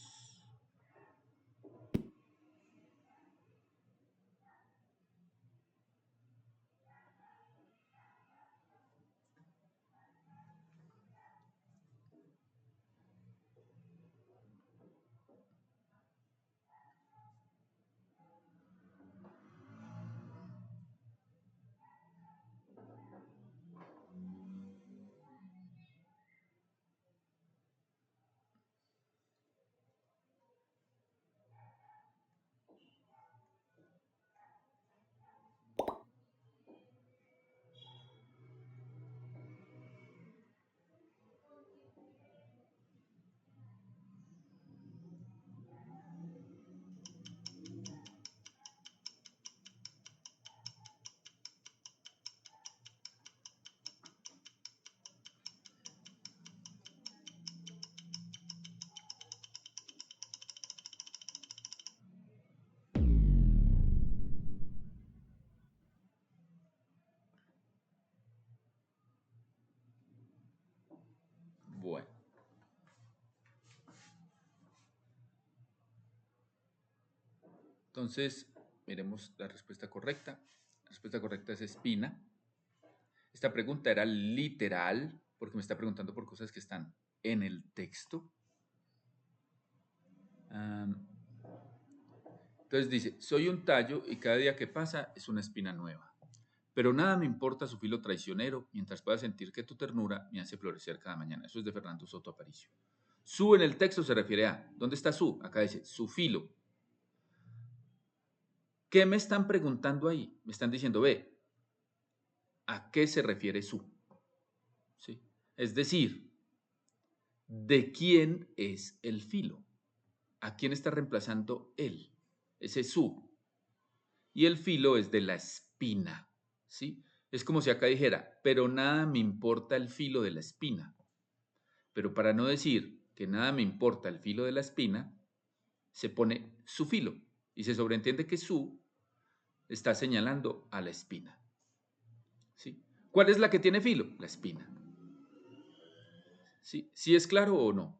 Bueno. Entonces, miremos la respuesta correcta. La respuesta correcta es espina. Esta pregunta era literal, porque me está preguntando por cosas que están en el texto. Entonces dice, soy un tallo y cada día que pasa es una espina nueva. pero nada me importa su filo traicionero, mientras pueda sentir que tu ternura me hace florecer cada mañana. Eso es de Fernando Soto Aparicio. Su en el texto se refiere a, ¿dónde está su? Acá dice, su filo. ¿Qué me están preguntando ahí? Me están diciendo, ve, ¿a qué se refiere su? ¿Sí? Es decir, ¿de quién es el filo? ¿A quién está reemplazando él? Ese su. Y el filo es de la espina, ¿sí? Es como si acá dijera, pero nada me importa el filo de la espina. Pero para no decir que nada me importa el filo de la espina, se pone su filo y se sobreentiende que su está señalando a la espina, ¿sí? ¿Cuál es la que tiene filo? La espina. ¿Sí? ¿Sí es claro o no?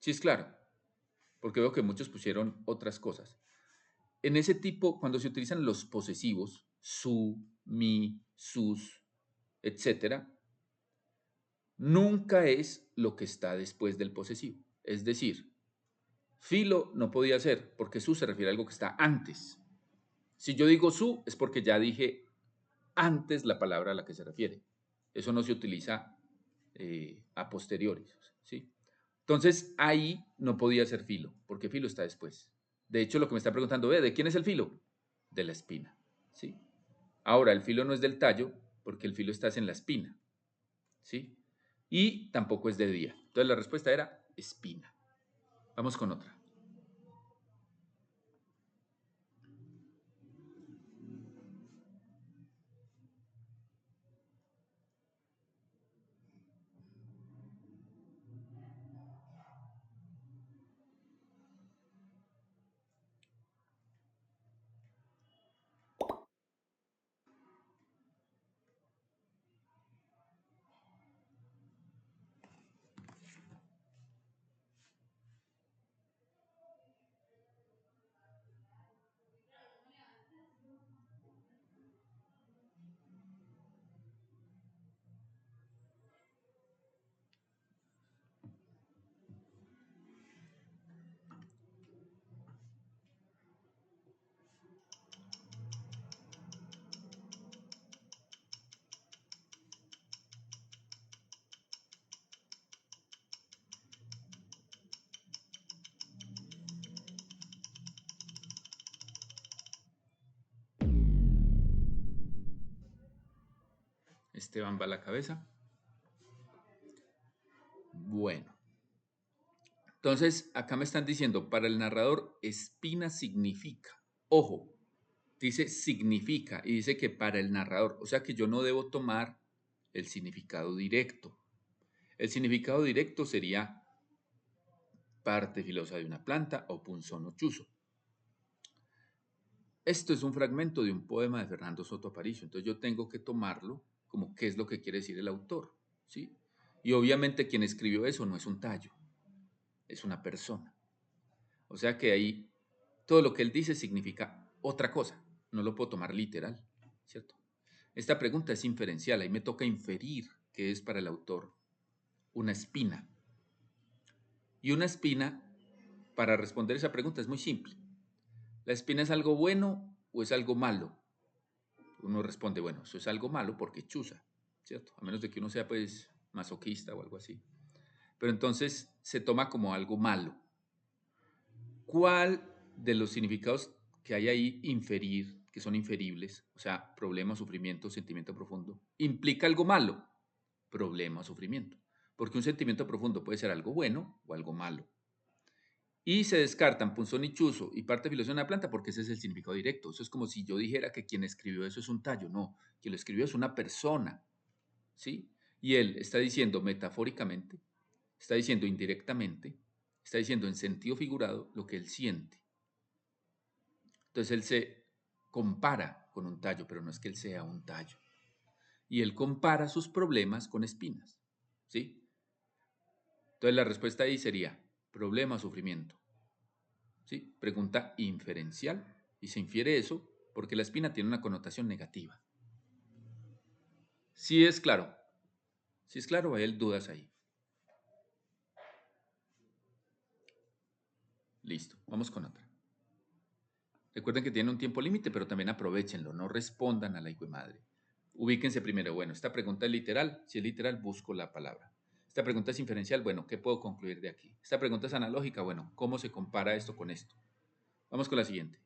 Sí es claro, porque veo que muchos pusieron otras cosas. En ese tipo, cuando se utilizan los posesivos, su, mi, sus, etcétera, nunca es lo que está después del posesivo. Es decir, filo no podía ser porque su se refiere a algo que está antes. Si yo digo su, es porque ya dije antes la palabra a la que se refiere. Eso no se utiliza a posteriores, ¿sí? Entonces, ahí no podía ser filo, porque filo está después. De hecho, lo que me está preguntando, ¿de quién es el filo? De la espina, ¿sí? Ahora, el filo no es del tallo, porque el filo está en la espina, ¿sí? Y tampoco es de día. Entonces, la respuesta era espina. Vamos con otra. Esteban va a la cabeza. Bueno. Entonces, acá me están diciendo, para el narrador, espina significa. Ojo, dice significa y dice que para el narrador, o sea que yo no debo tomar el significado directo. El significado directo sería parte filosa de una planta o punzón o chuzo. Esto es un fragmento de un poema de Fernando Soto Aparicio, entonces yo tengo que tomarlo como qué es lo que quiere decir el autor, ¿sí? Y obviamente quien escribió eso no es un tallo, es una persona. O sea que ahí todo lo que él dice significa otra cosa, no lo puedo tomar literal, ¿cierto? Esta pregunta es inferencial, ahí me toca inferir que es para el autor una espina. Y una espina, para responder esa pregunta, es muy simple. ¿La espina es algo bueno o es algo malo? Uno responde, bueno, eso es algo malo porque chuza, ¿cierto? A menos de que uno sea pues masoquista o algo así. Pero entonces se toma como algo malo. ¿Cuál de los significados que hay ahí inferir, que son inferibles, o sea, problema, sufrimiento, sentimiento profundo, implica algo malo? Problema, sufrimiento. Porque un sentimiento profundo puede ser algo bueno o algo malo. Y se descartan punzón y chuzo y parte filosofía de una planta porque ese es el significado directo. Eso es como si yo dijera que quien escribió eso es un tallo. No, quien lo escribió es una persona, ¿sí? Y él está diciendo metafóricamente, está diciendo indirectamente, está diciendo en sentido figurado lo que él siente. Entonces él se compara con un tallo, pero no es que él sea un tallo. Y él compara sus problemas con espinas, ¿sí? Entonces la respuesta ahí sería problema, sufrimiento, ¿sí? Pregunta inferencial y se infiere eso porque la espina tiene una connotación negativa. Sí es claro, sí es claro, hay dudas ahí. Listo, vamos con otra. Recuerden que tienen un tiempo límite, pero también aprovechenlo, no respondan a la hijo de madre. Ubíquense primero, bueno, esta pregunta es literal, si es literal, busco la palabra. Esta pregunta es inferencial, bueno, ¿qué puedo concluir de aquí? Esta pregunta es analógica, bueno, ¿cómo se compara esto con esto? Vamos con la siguiente.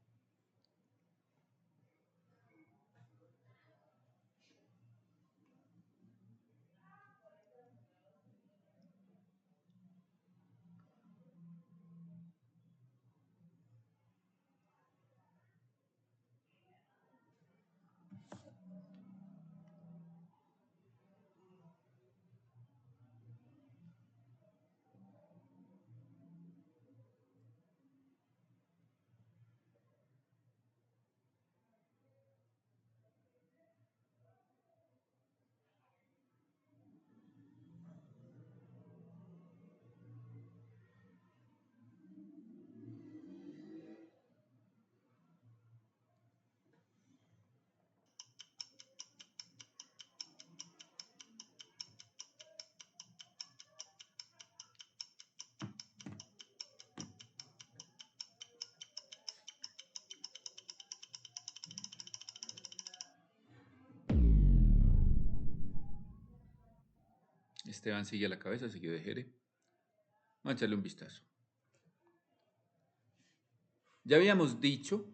Esteban sigue a la cabeza, seguido de Jere. Vamos a echarle un vistazo. Ya habíamos dicho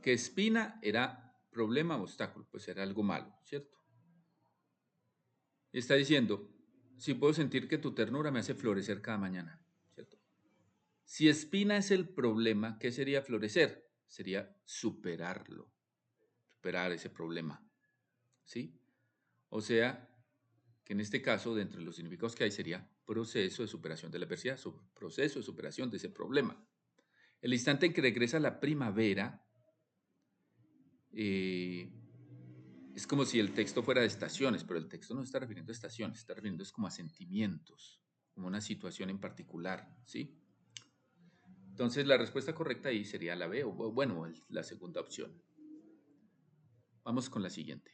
que espina era problema o obstáculo, pues era algo malo, ¿cierto? Está diciendo, si puedo sentir que tu ternura me hace florecer cada mañana, ¿cierto? Si espina es el problema, ¿qué sería florecer? Sería superarlo, superar ese problema, ¿sí? O sea, que en este caso, dentro de los significados que hay, sería proceso de superación de la adversidad, proceso de superación de ese problema. El instante en que regresa la primavera, es como si el texto fuera de estaciones, pero el texto no se está refiriendo a estaciones, se está refiriendo es como a sentimientos, como una situación en particular, ¿sí? Entonces la respuesta correcta ahí sería la B, o bueno, la segunda opción. Vamos con la siguiente.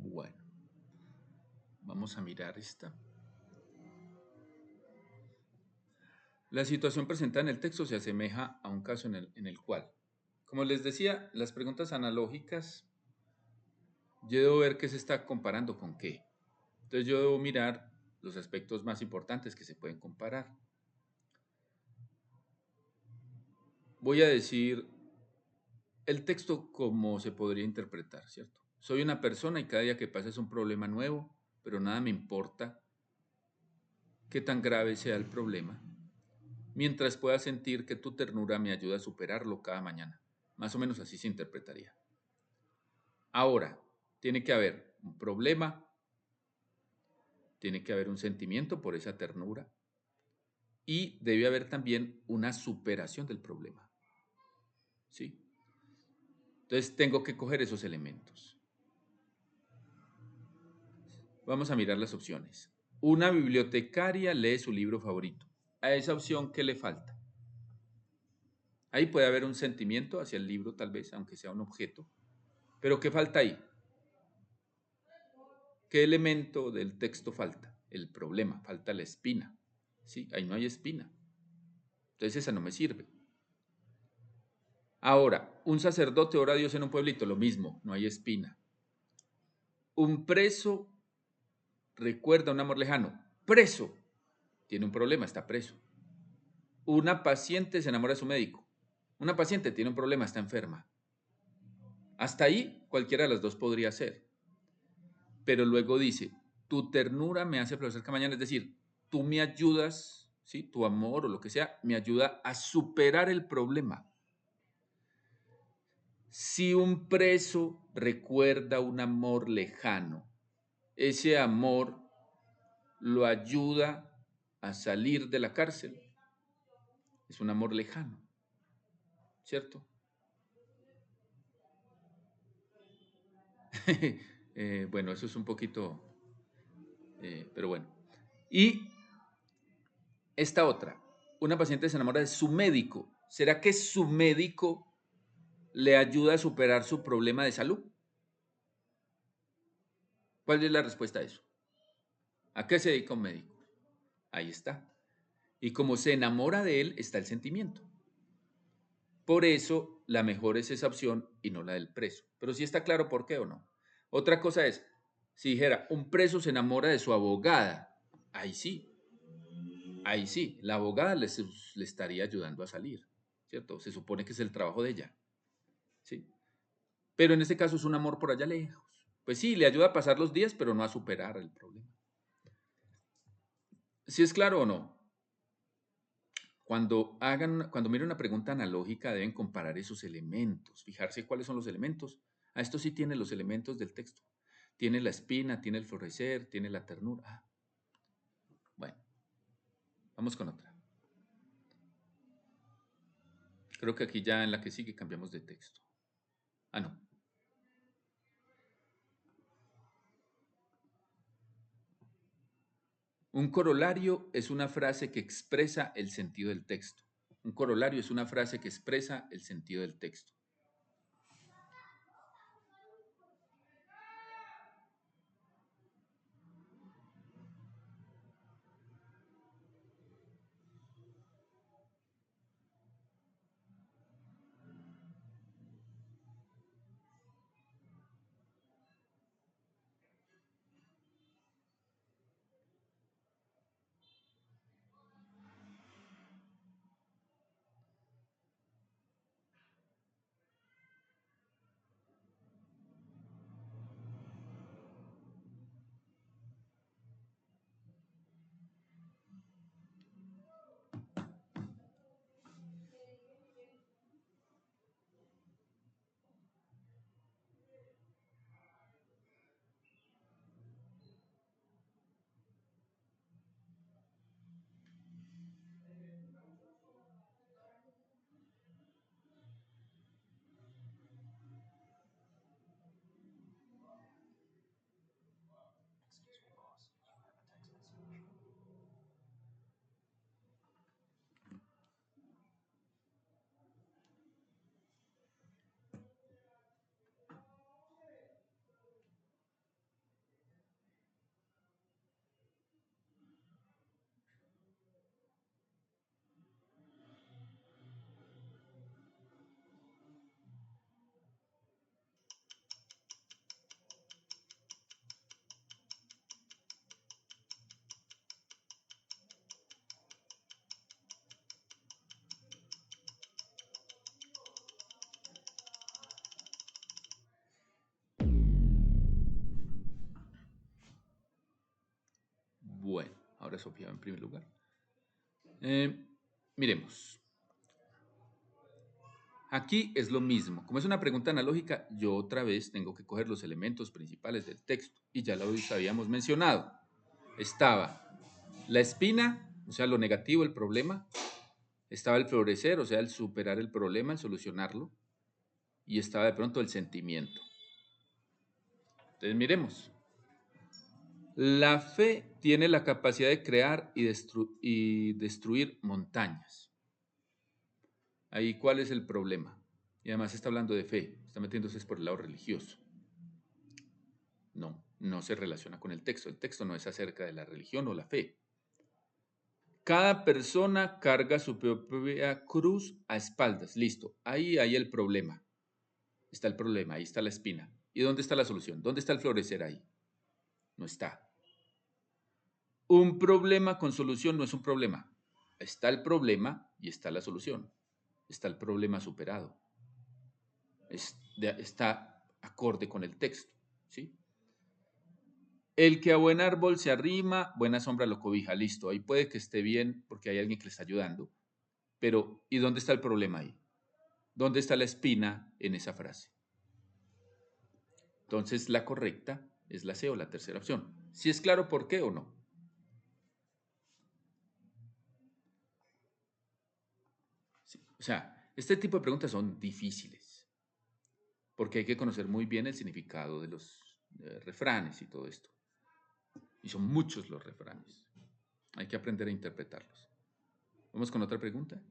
Bueno, vamos a mirar esta. La situación presentada en el texto se asemeja a un caso en el cual, como les decía, las preguntas analógicas, yo debo ver qué se está comparando con qué. Entonces yo debo mirar los aspectos más importantes que se pueden comparar. Voy a decir el texto como se podría interpretar, ¿cierto? Soy una persona y cada día que pasa es un problema nuevo, pero nada me importa qué tan grave sea el problema, mientras pueda sentir que tu ternura me ayuda a superarlo cada mañana. Más o menos así se interpretaría. Ahora, tiene que haber un problema, tiene que haber un sentimiento por esa ternura y debe haber también una superación del problema. ¿Sí? Entonces tengo que coger esos elementos. Vamos a mirar las opciones. Una bibliotecaria lee su libro favorito. A esa opción, ¿qué le falta? Ahí puede haber un sentimiento hacia el libro, tal vez, aunque sea un objeto. Pero ¿qué falta ahí? ¿Qué elemento del texto falta? El problema, falta la espina. ¿Sí? Ahí no hay espina. Entonces esa no me sirve. Ahora, un sacerdote ora a Dios en un pueblito, lo mismo, no hay espina. Un preso recuerda un amor lejano. Preso. Tiene un problema, está preso. Una paciente se enamora de su médico. Una paciente tiene un problema, está enferma. Hasta ahí, cualquiera de las dos podría ser. Pero luego dice, tu ternura me hace florecer cada mañana. Es decir, tú me ayudas, ¿sí? Tu amor o lo que sea, me ayuda a superar el problema. Si un preso recuerda un amor lejano, ese amor lo ayuda a salir de la cárcel. Es un amor lejano, ¿cierto? Bueno, eso es un poquito, pero bueno. Y esta otra, una paciente se enamora de su médico. ¿Será que su médico le ayuda a superar su problema de salud? ¿Cuál es la respuesta a eso? ¿A qué se dedica un médico? Ahí está. Y como se enamora de él, está el sentimiento. Por eso, la mejor es esa opción y no la del preso. Pero sí está claro por qué o no. Otra cosa es, si dijera, un preso se enamora de su abogada, ahí sí, la abogada le estaría ayudando a salir, ¿cierto? Se supone que es el trabajo de ella, ¿sí? Pero en este caso es un amor por allá lejos. Pues sí, le ayuda a pasar los días, pero no a superar el problema. ¿Sí es claro o no? Cuando miren una pregunta analógica, deben comparar esos elementos, fijarse cuáles son los elementos. Ah, esto sí tiene los elementos del texto. Tiene la espina, tiene el florecer, tiene la ternura. Ah, bueno, vamos con otra. Creo que aquí ya en la que sigue cambiamos de texto. Ah, no. Un corolario es una frase que expresa el sentido del texto. Un corolario es una frase que expresa el sentido del texto. Ahora Sofía en primer lugar. Miremos. Aquí es lo mismo. Como es una pregunta analógica, yo otra vez tengo que coger los elementos principales del texto. Y ya lo habíamos mencionado. Estaba la espina, o sea, lo negativo, el problema. Estaba el florecer, o sea, el superar el problema, el solucionarlo. Y estaba de pronto el sentimiento. Entonces miremos. La fe tiene la capacidad de crear y destruir montañas. Ahí, ¿cuál es el problema? Y además está hablando de fe, está metiéndose por el lado religioso. No, no se relaciona con el texto. El texto no es acerca de la religión o la fe. Cada persona carga su propia cruz a espaldas. Listo, ahí hay el problema. Está el problema, ahí está la espina. ¿Y dónde está la solución? ¿Dónde está el florecer ahí? No está. Un problema con solución no es un problema. Está el problema y está la solución. Está el problema superado. Está acorde con el texto, ¿sí? El que a buen árbol se arrima, buena sombra lo cobija. Listo, ahí puede que esté bien porque hay alguien que le está ayudando. Pero, ¿y dónde está el problema ahí? ¿Dónde está la espina en esa frase? Entonces, la correcta es la C o la tercera opción. ¿Sí es claro por qué o no? Sí. O sea, este tipo de preguntas son difíciles porque hay que conocer muy bien el significado de los refranes y todo esto. Y son muchos los refranes. Hay que aprender a interpretarlos. Vamos con otra pregunta.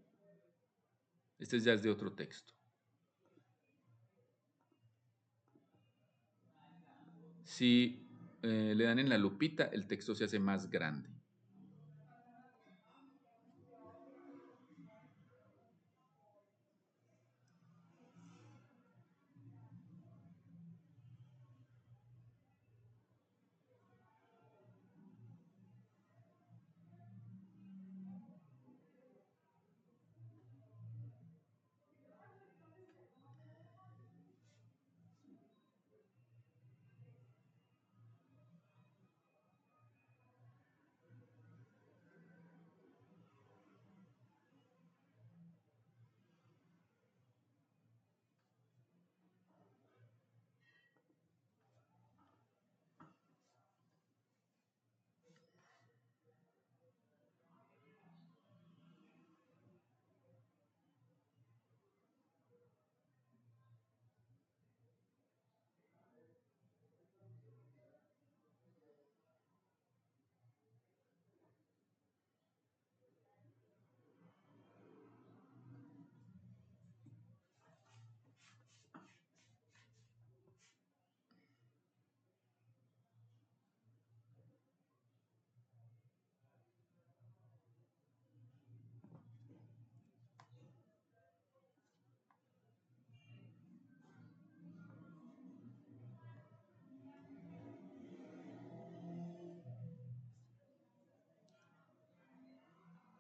Este ya es de otro texto. Si le dan en la lupita, el texto se hace más grande.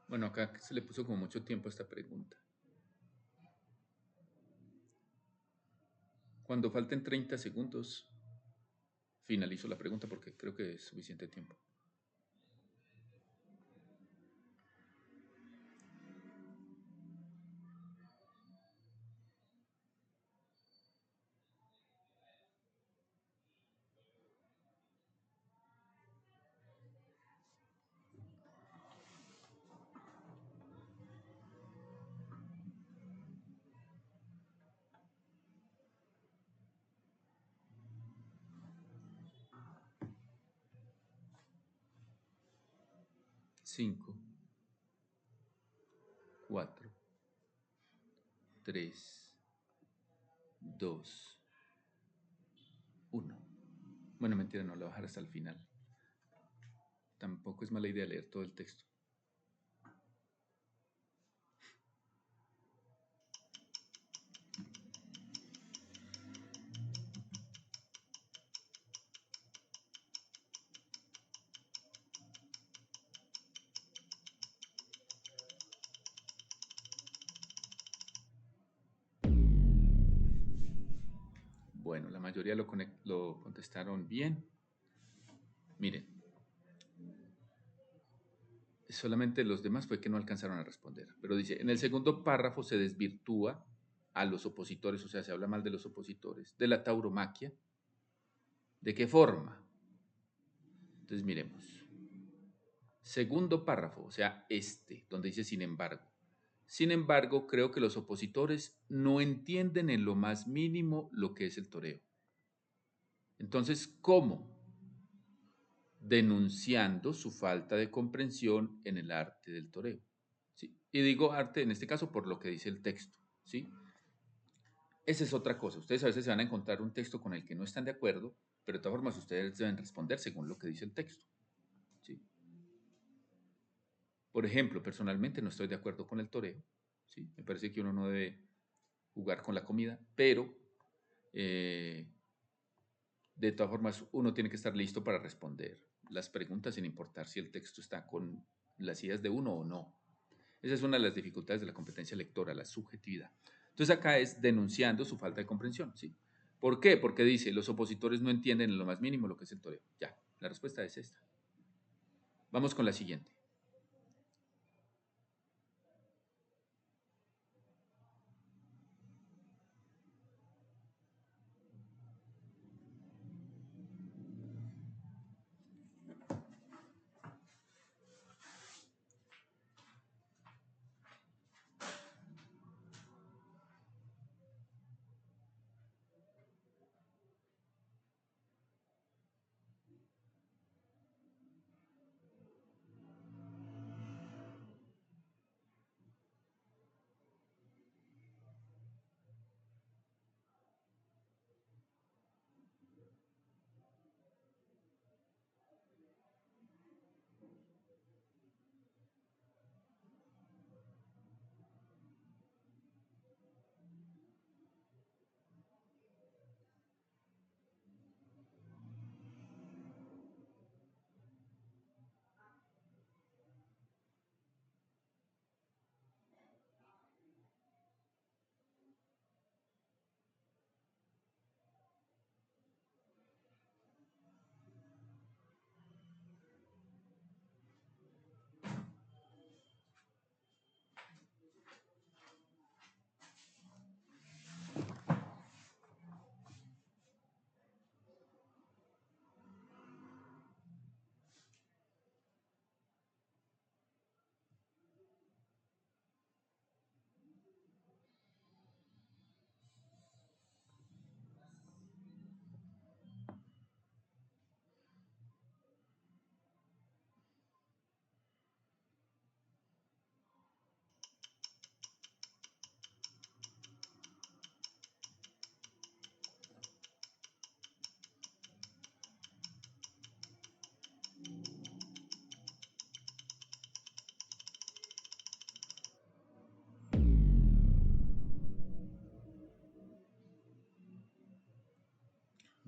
Bueno, acá se le puso como mucho tiempo a esta pregunta. Cuando falten 30 segundos, finalizo la pregunta porque creo que es suficiente tiempo. Cinco, 4, 3, 2, 1. Bueno, mentira, no lo voy a dejar hasta el final. Tampoco es mala idea leer todo el texto. Bueno, la mayoría lo contestaron bien. Miren, solamente los demás fue que no alcanzaron a responder. Pero dice, en el segundo párrafo se desvirtúa a los opositores, o sea, se habla mal de los opositores, de la tauromaquia. ¿De qué forma? Entonces miremos. Segundo párrafo, o sea, donde dice sin embargo. Sin embargo, creo que los opositores no entienden en lo más mínimo lo que es el toreo. Entonces, ¿cómo? Denunciando su falta de comprensión en el arte del toreo. ¿Sí? Y digo arte en este caso por lo que dice el texto. ¿Sí? Esa es otra cosa. Ustedes a veces se van a encontrar un texto con el que no están de acuerdo, pero de todas formas ustedes deben responder según lo que dice el texto. ¿Sí? Por ejemplo, personalmente no estoy de acuerdo con el toreo. ¿Sí? Me parece que uno no debe jugar con la comida, pero de todas formas uno tiene que estar listo para responder las preguntas sin importar si el texto está con las ideas de uno o no. Esa es una de las dificultades de la competencia lectora, la subjetividad. Entonces acá es denunciando su falta de comprensión, ¿sí? ¿Por qué? Porque dice, los opositores no entienden en lo más mínimo lo que es el toreo. Ya, la respuesta es esta. Vamos con la siguiente.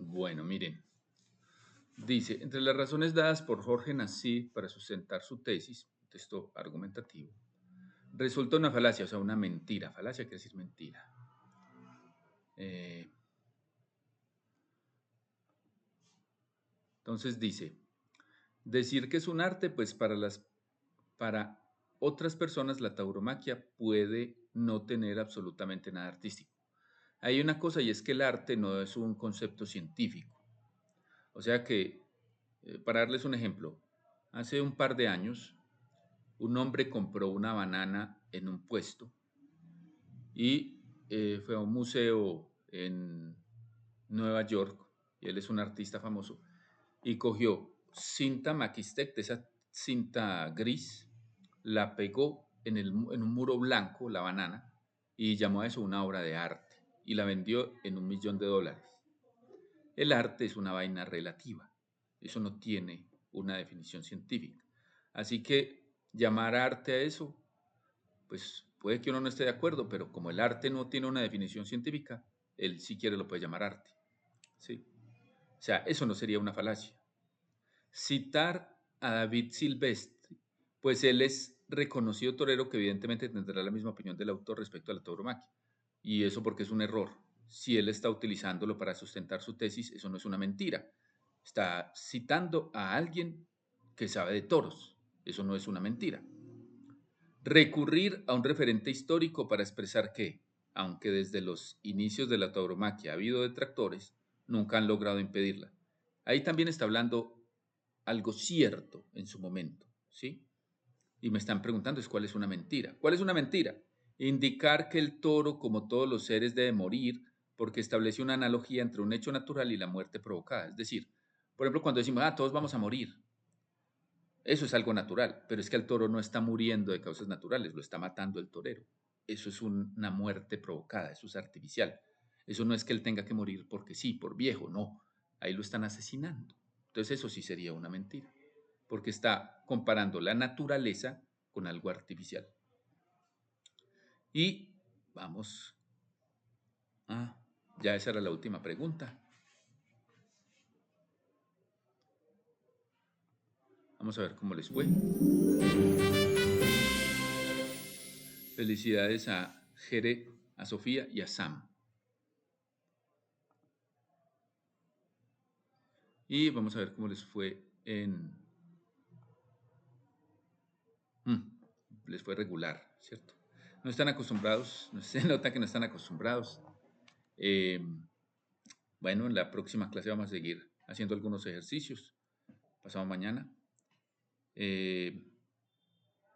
Bueno, miren. Dice, entre las razones dadas por Jorge Nassim para sustentar su tesis, texto argumentativo, resulta una falacia, o sea, una mentira. Falacia quiere decir mentira. Entonces dice, decir que es un arte, pues para otras personas la tauromaquia puede no tener absolutamente nada artístico. Hay una cosa y es que el arte no es un concepto científico. O sea que, para darles un ejemplo, hace un par de años un hombre compró una banana en un puesto y fue a un museo en Nueva York, y él es un artista famoso, y cogió cinta Maquistec, de esa cinta gris, la pegó en un muro blanco, la banana, y llamó a eso una obra de arte, y la vendió en $1.000.000. El arte es una vaina relativa, eso no tiene una definición científica. Así que llamar arte a eso, pues puede que uno no esté de acuerdo, pero como el arte no tiene una definición científica, él si quiere lo puede llamar arte. ¿Sí? O sea, eso no sería una falacia. Citar a David Silvestre, pues él es reconocido torero que evidentemente tendrá la misma opinión del autor respecto a la tauromaquia. Y eso porque es un error. Si él está utilizándolo para sustentar su tesis, eso no es una mentira. Está citando a alguien que sabe de toros. Eso no es una mentira. Recurrir a un referente histórico para expresar que, aunque desde los inicios de la tauromaquia ha habido detractores, nunca han logrado impedirla. Ahí también está hablando algo cierto en su momento, ¿sí? Y me están preguntando es cuál es una mentira. ¿Cuál es una mentira? Indicar que el toro, como todos los seres, debe morir porque establece una analogía entre un hecho natural y la muerte provocada. Es decir, por ejemplo, cuando decimos, todos vamos a morir, eso es algo natural, pero es que el toro no está muriendo de causas naturales, lo está matando el torero. Eso es una muerte provocada, eso es artificial. Eso no es que él tenga que morir porque sí, por viejo, no. Ahí lo están asesinando. Entonces eso sí sería una mentira, porque está comparando la naturaleza con algo artificial. Y vamos ya esa era la última pregunta. Vamos a ver cómo les fue. Felicidades a Jere, a Sofía y a Sam. Y vamos a ver cómo les fue les fue regular, ¿cierto? No están acostumbrados, se nota que no están acostumbrados. Bueno, en la próxima clase vamos a seguir haciendo algunos ejercicios, pasado mañana.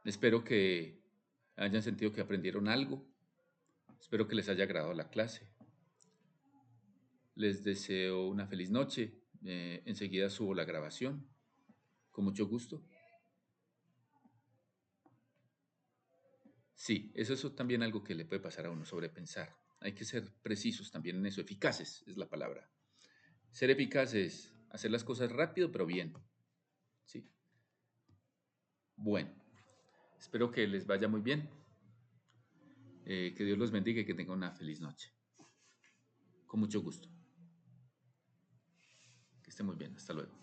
Espero que hayan sentido que aprendieron algo. Espero que les haya agradado la clase. Les deseo una feliz noche. Enseguida subo la grabación. Con mucho gusto. Sí, eso es también algo que le puede pasar a uno, sobrepensar. Hay que ser precisos también en eso. Eficaces es la palabra. Ser eficaz es hacer las cosas rápido, pero bien. ¿Sí? Bueno, espero que les vaya muy bien. Que Dios los bendiga y que tengan una feliz noche. Con mucho gusto. Que esté muy bien. Hasta luego.